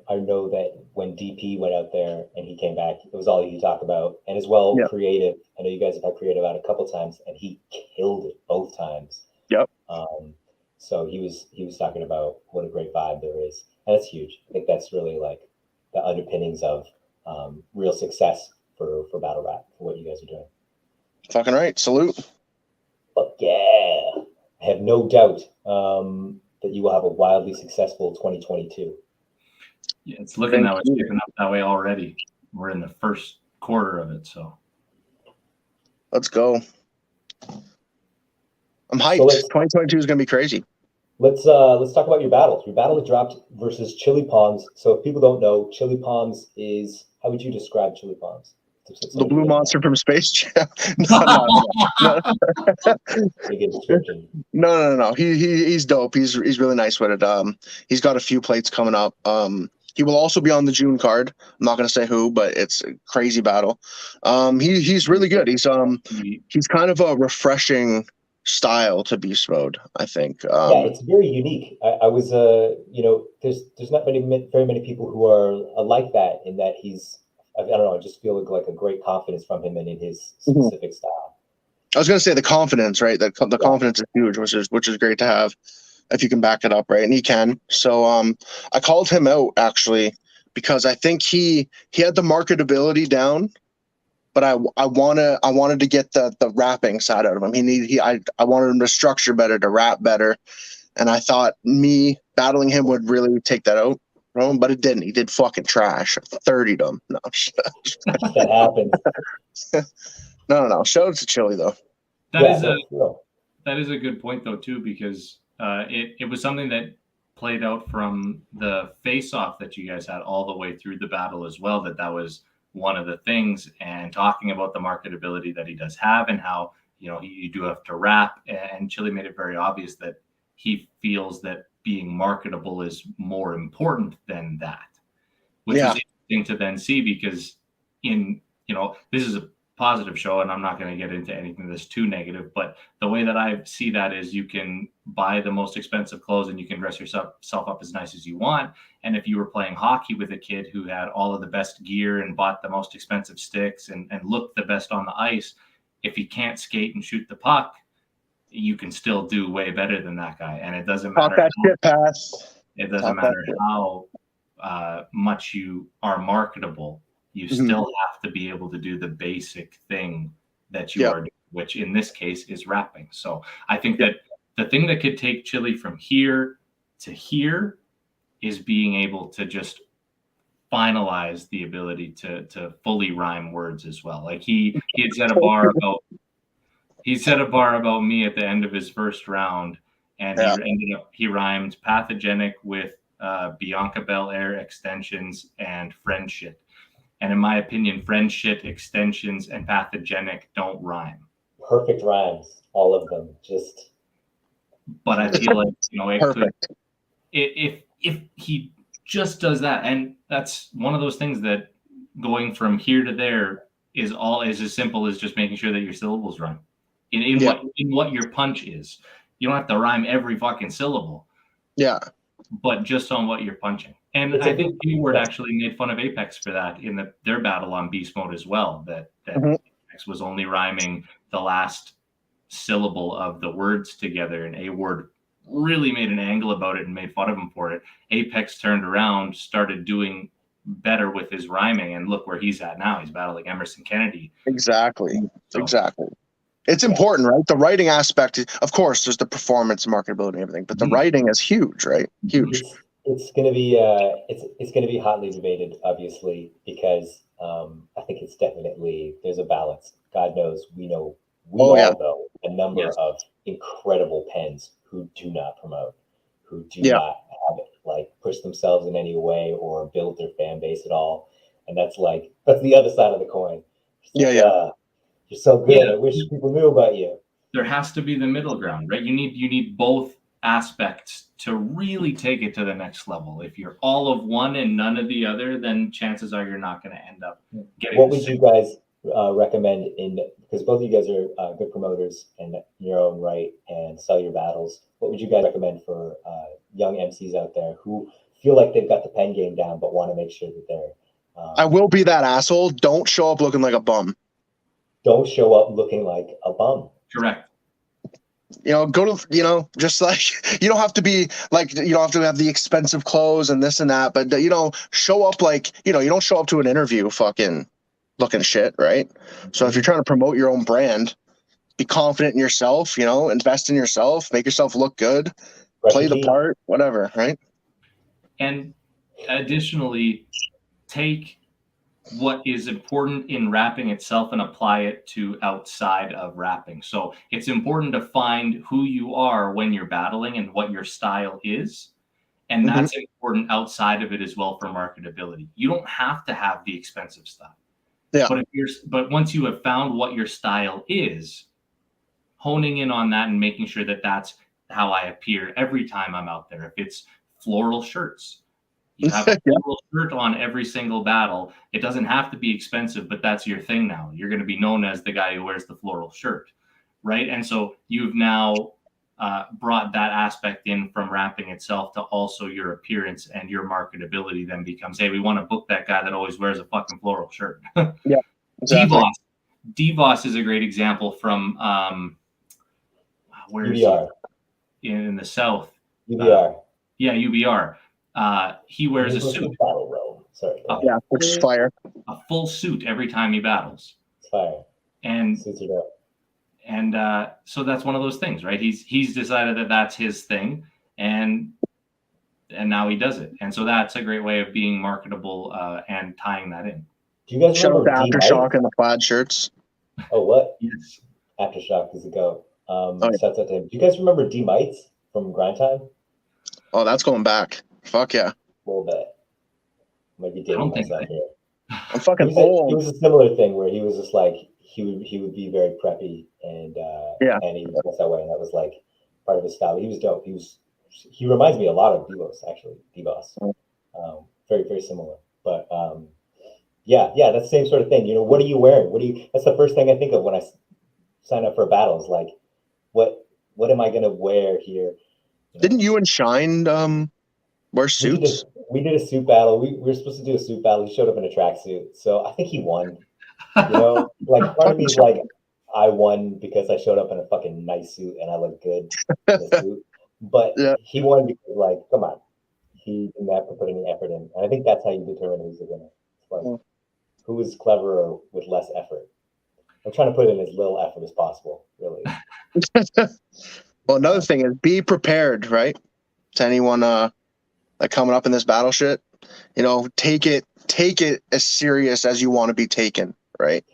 I know that when DP went out there and he came back, it was all he talked about. And as well, Creative. I know you guys have had Creative out a couple times, and he killed it both times. Yep. So he was talking about what a great vibe there is, and that's huge. I think that's really like the underpinnings of real success for battle rap, for what you guys are doing. Fucking right. Salute. Fuck yeah. I have no doubt that you will have a wildly successful 2022. Yeah, it's looking that way. It's shaping up that way already. We're in the first quarter of it, so let's go. I'm hyped. So 2022 is going to be crazy. Let's talk about your battles. Your battle that dropped versus Chili Palms. So if people don't know, Chili Palms is, how would you describe Chili Palms? The blue monster from Space Jam. No. He's dope. He's really nice with it. He's got a few plates coming up. He will also be on the June card. I'm not going to say who, but it's a crazy battle. He's really good. He's kind of a refreshing style to Beast Mode, I think. Yeah, it's very unique. I was there's not very many people who are like that, in that he's, I don't know, I just feel like a great confidence from him and in his specific style. I was going to say the confidence, right? The confidence is huge, which is great to have if you can back it up, right? And he can. So I called him out actually because I think he had the marketability down, but I wanted to get the rapping side out of him. I wanted him to structure better, to rap better, and I thought me battling him would really take that out. But it didn't. He did fucking trash. 30'd him. No. That happened. No. Shout out to Chili though. That is a good point though too, because it was something that played out from the face-off that you guys had all the way through the battle as well. That was one of the things, and talking about the marketability that he does have and how you do have to rap, and Chili made it very obvious that he feels that being marketable is more important than that, which was interesting to then see, because this is a positive show, and I'm not going to get into anything that's too negative, but the way that I see that is you can buy the most expensive clothes and you can dress yourself up as nice as you want. And if you were playing hockey with a kid who had all of the best gear and bought the most expensive sticks and looked the best on the ice, if he can't skate and shoot the puck, you can still do way better than that guy. And it doesn't matter. It doesn't matter how much you are marketable. You still have to be able to do the basic thing that you are doing, which in this case is rapping. So I think that the thing that could take Chili from here to here is being able to just finalize the ability to fully rhyme words as well. Like he had set a bar about me at the end of his first round, and he rhymed pathogenic with Bianca Belair extensions and friend shit. And in my opinion, friend shit, extensions, and pathogenic don't rhyme. Perfect rhymes, all of them. But I feel like it could, if he just does that, and that's one of those things that going from here to there is as simple as just making sure that your syllables rhyme. In what your punch is, you don't have to rhyme every fucking syllable. Yeah. But just on what you're punching. And I think Keyword actually made fun of Apex for that in their battle on Beast Mode as well, that Apex was only rhyming the last syllable of the words together, and A-Word really made an angle about it and made fun of him for it. Apex turned around, started doing better with his rhyming, and look where he's at now. He's battling Emerson Kennedy. Exactly. It's important, right? The writing aspect, of course, there's the performance, marketability, and everything, but the writing is huge, right? Huge. It's going to be it's going to be hotly debated, obviously, because I think it's definitely there's a balance. God knows we all know a number of incredible pens who do not promote, who do not have push themselves in any way or build their fan base at all, and that's the other side of the coin. You're so good. I wish people knew about you. There has to be the middle ground, right? You need both aspects to really take it to the next level. If you're all of one and none of the other, then chances are you're not going to end up getting. What would you guys recommend because both of you guys are good promoters in your own right and sell your battles? What would you guys recommend for young MCs out there who feel like they've got the pen game down but want to make sure that they're? I will be that asshole. Don't show up looking like a bum. Don't show up looking like a bum. Correct. Go to, just you don't have to be you don't have to have the expensive clothes and this and that, but, show up you don't show up to an interview fucking looking shit, right? So if you're trying to promote your own brand, be confident in yourself, invest in yourself, make yourself look good, play the part, whatever, right? And additionally, take what is important in rapping itself and apply it to outside of rapping. So it's important to find who you are when you're battling and what your style is. And that's important outside of it as well for marketability. You don't have to have the expensive stuff. Yeah. But once you have found what your style is, honing in on that and making sure that that's how I appear every time I'm out there. If it's floral shirts, you have a floral shirt on every single battle. It doesn't have to be expensive, but that's your thing now. You're going to be known as the guy who wears the floral shirt, right? And so you've now brought that aspect in from rapping itself to also your appearance, and your marketability then becomes, hey, we want to book that guy that always wears a fucking floral shirt. Yeah, exactly. DVOS is a great example from where is he? In the South. UBR. UBR. He wears a suit. Which is fire. A full suit every time he battles. It's fire. And so that's one of those things, right? He's decided that that's his thing, and now he does it. And so that's a great way of being marketable and tying that in. Do you guys remember Aftershock and the plaid shirts? Oh, what? Yes. Aftershock is a go. Shouts out to him. Do you guys remember D Mites from Grind Time? Oh, that's going back. Fuck yeah. A little bit. Might be dating myself here. I'm fucking old. It was a similar thing where he was just he would be very preppy and Yeah. and he was that way, and that was like part of his style. He was dope. He reminds me a lot of D-Boss, actually. D-Boss. Very, very similar. But yeah, that's the same sort of thing. You know, what are you wearing? That's the first thing I think of when I sign up for battles. Like, what am I gonna wear here? You know? Didn't you and Shine wear suits? We did a suit battle. We were supposed to do a suit battle. He showed up in a tracksuit, so I think he won. You know, like part of me is like, I won because I showed up in a fucking nice suit and I look good in a suit. But Yeah. he won because, like, come on, he didn't have to put any effort in. And I think that's how you determine who's the winner. It's like, who is cleverer with less effort? I'm trying to put in as little effort as possible, really. Well, another thing is be prepared, right? To anyone like coming up in this battle shit, you know, take it as serious as you want to be taken, right?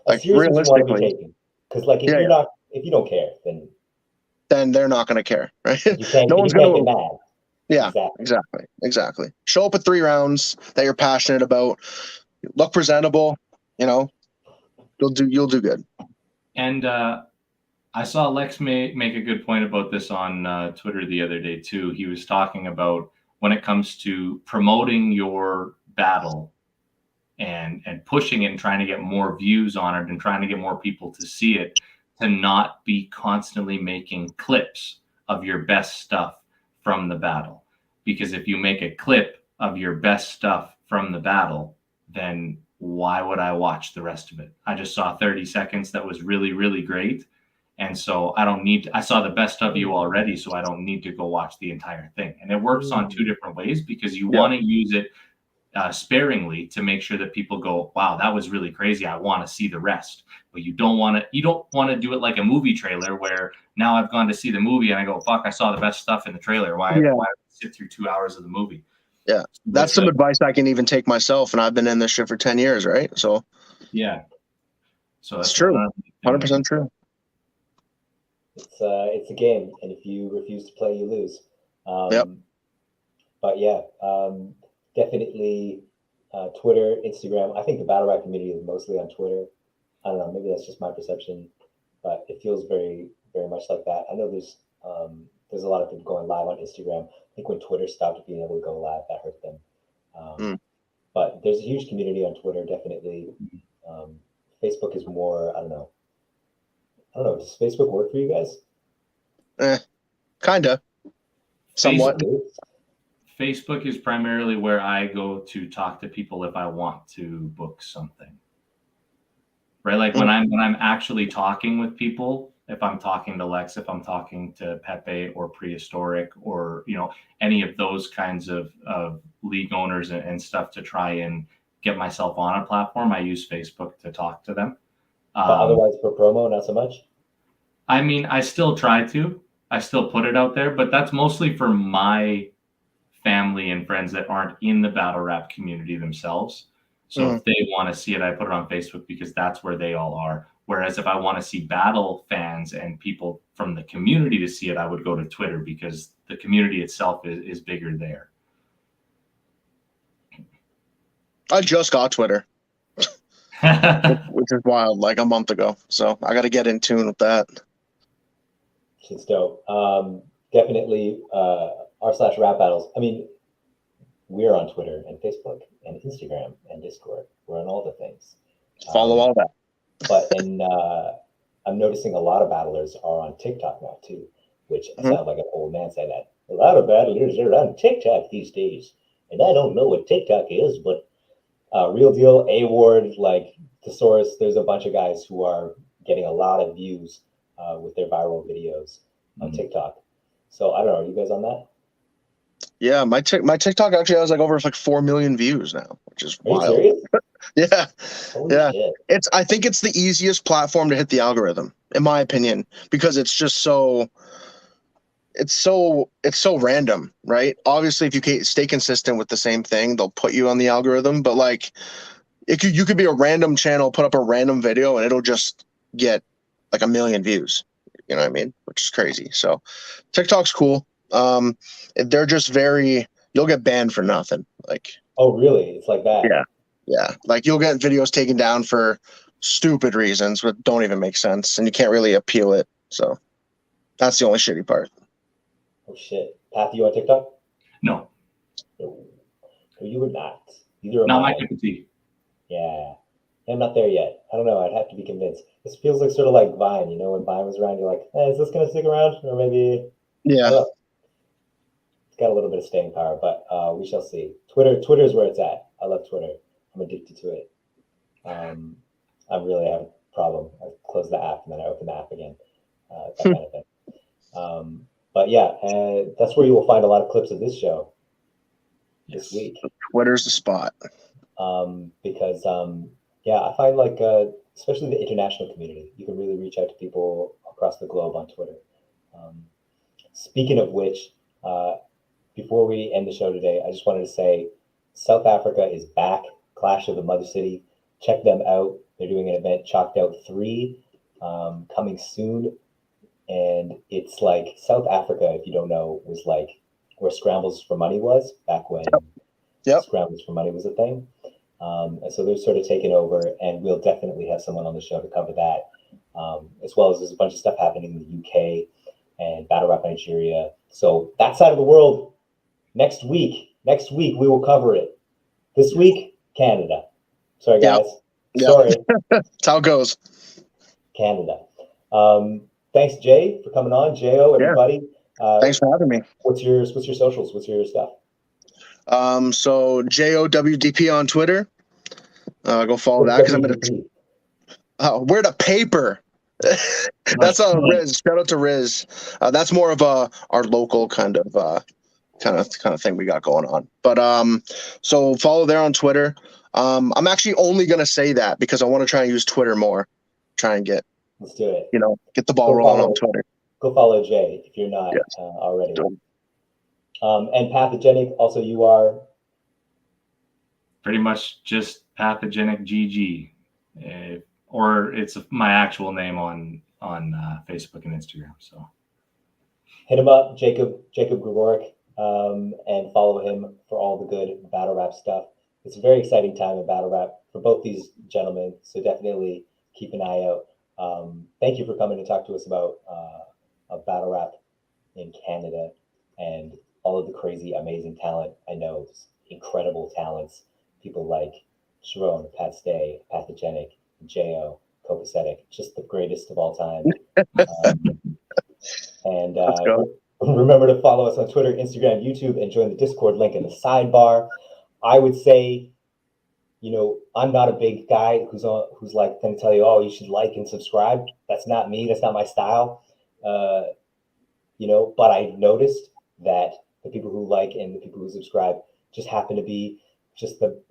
Like, realistically, because like if you don't care, then they're not going to care, right? You can't one's going to get mad. Yeah, exactly. Show up at 3 rounds that you're passionate about. Look presentable. You know, you'll do good. And I saw Lex make a good point about this on Twitter the other day too. He was talking about when it comes to promoting your battle and pushing it and trying to get more views on it and trying to get more people to see it, to not be constantly making clips of your best stuff from the battle. Because if you make a clip of your best stuff from the battle, then why would I watch the rest of it? I just saw 30 seconds that was really, really great. And so I saw the best of you already, so I don't need to go watch the entire thing. And it works on 2 different ways, because you want to use it sparingly to make sure that people go, wow, that was really crazy. I want to see the rest. But you don't want to do it like a movie trailer where now I've gone to see the movie and I go, fuck, I saw the best stuff in the trailer. Why sit through 2 hours of the movie? Yeah. That's some advice I can even take myself, and I've been in this shit for 10 years, right? So yeah. So that's true. 100% true. It's a game, and if you refuse to play, you lose. But yeah, definitely Twitter, Instagram. I think the battle rap community is mostly on Twitter. I don't know, maybe that's just my perception, but it feels very, very much like that. I know there's a lot of people going live on Instagram. I think when Twitter stopped being able to go live, that hurt them. But there's a huge community on Twitter, definitely. Facebook is more, I don't know. Does Facebook work for you guys? Kinda. Somewhat. Facebook is primarily where I go to talk to people if I want to book something. Right? Like when I'm actually talking with people, if I'm talking to Lex, if I'm talking to Pepe or Prehistoric, or, you know, any of those kinds of league owners and stuff, to try and get myself on a platform, I use Facebook to talk to them. But otherwise, for promo, not so much? I mean, I still try to. I still put it out there, but that's mostly for my family and friends that aren't in the battle rap community themselves. So if they want to see it, I put it on Facebook because that's where they all are. Whereas if I want to see battle fans and people from the community to see it, I would go to Twitter because the community itself is bigger there. I just got Twitter, which is wild, like a month ago. So I got to get in tune with that. Shit's dope. Definitely r/rap battles. I mean, we're on Twitter and Facebook and Instagram and Discord. We're on all the things. Follow all that. But I'm noticing a lot of battlers are on TikTok now too, which I sound like an old man saying that. A lot of battlers are on TikTok these days, and I don't know what TikTok is, but Real Deal, A-Ward, like Thesaurus, there's a bunch of guys who are getting a lot of views with their viral videos on TikTok. So I don't know, are you guys on that? Yeah, my TikTok actually has like over like 4 million views now, which is wild. Are you serious? Yeah. Holy shit. I think it's the easiest platform to hit the algorithm, in my opinion, because it's just so random, right? Obviously, if you stay consistent with the same thing, they'll put you on the algorithm. But like, you could be a random channel, put up a random video, and it'll just get like 1 million views. You know what I mean? Which is crazy. So TikTok's cool. They're just you'll get banned for nothing. Like, oh really? It's like that? Yeah. Like you'll get videos taken down for stupid reasons that don't even make sense, and you can't really appeal it. So that's the only shitty part. Oh shit, Pat, you on TikTok? No, No, no, you were not. Neither am not my I. cup of tea. Yeah, I'm not there yet. I don't know. I'd have to be convinced. This feels like sort of like Vine. You know, when Vine was around, you're like, is this gonna stick around, or maybe I Yeah. don't know. It's got a little bit of staying power, but we shall see. Twitter is where it's at. I love Twitter. I'm addicted to it. I really have a problem. I close the app and then I open the app again. That kind of thing. But yeah, that's where you will find a lot of clips of this show this week. Twitter's the spot. Because yeah, I find like especially the international community, you can really reach out to people across the globe on Twitter. Speaking of which, before we end the show today, I just wanted to say South Africa is back. Clash of the Mother City. Check them out. They're doing an event, Chalked Out 3, coming soon. And it's like South Africa, if you don't know, was like where Scrambles for Money was back when Scrambles for Money was a thing. And so they're sort of taking over, and we'll definitely have someone on the show to cover that, as well as there's a bunch of stuff happening in the UK and Battlerap Nigeria. So that side of the world, next week we will cover it. This week, Canada. Sorry, guys. Sorry. That's how it goes. Canada. Thanks, Jay, for coming on. Jayyohh, everybody. Thanks for having me. What's your socials? What's your stuff? So JOWDP on Twitter. Go follow that because I'm gonna. Where the paper? That's Riz. Shout out to Riz. That's more of our local kind of thing we got going on. But so follow there on Twitter. I'm actually only gonna say that because I want to try and use Twitter more. Try and let's do it. Get the ball rolling on Twitter. Go follow Jay if you're not already. And Pathogenic, also you are pretty much just Pathogenic GG, or it's my actual name on Facebook and Instagram. So hit him up, Jacob Gregoric, and follow him for all the good battle rap stuff. It's a very exciting time in battle rap for both these gentlemen, so definitely keep an eye out. Thank you for coming to talk to us about battle rap in Canada and all of the crazy, amazing talent. I know incredible talents, people like Sharon, Pat Stay, Pathogenic, Jayyohh, Copasetic, just the greatest of all time. And remember to follow us on Twitter, Instagram, YouTube, and join the Discord link in the sidebar. I would say, I'm not a big guy who's like going to tell you, oh, you should like and subscribe. That's not me. That's not my style. But I've noticed that the people who like and the people who subscribe just happen to be just the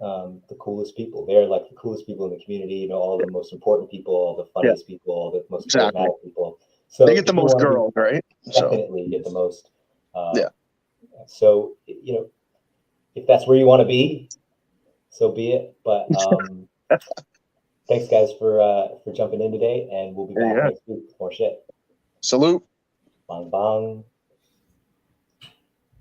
coolest people. They're like the coolest people in the community. All the most important people, all the funniest people, all the most charismatic people. So they get the most girls, right? Definitely get the most. So if that's where you want to be, so be it. But thanks, guys, for jumping in today, and we'll be back next week with more shit. Salute. Bang bang.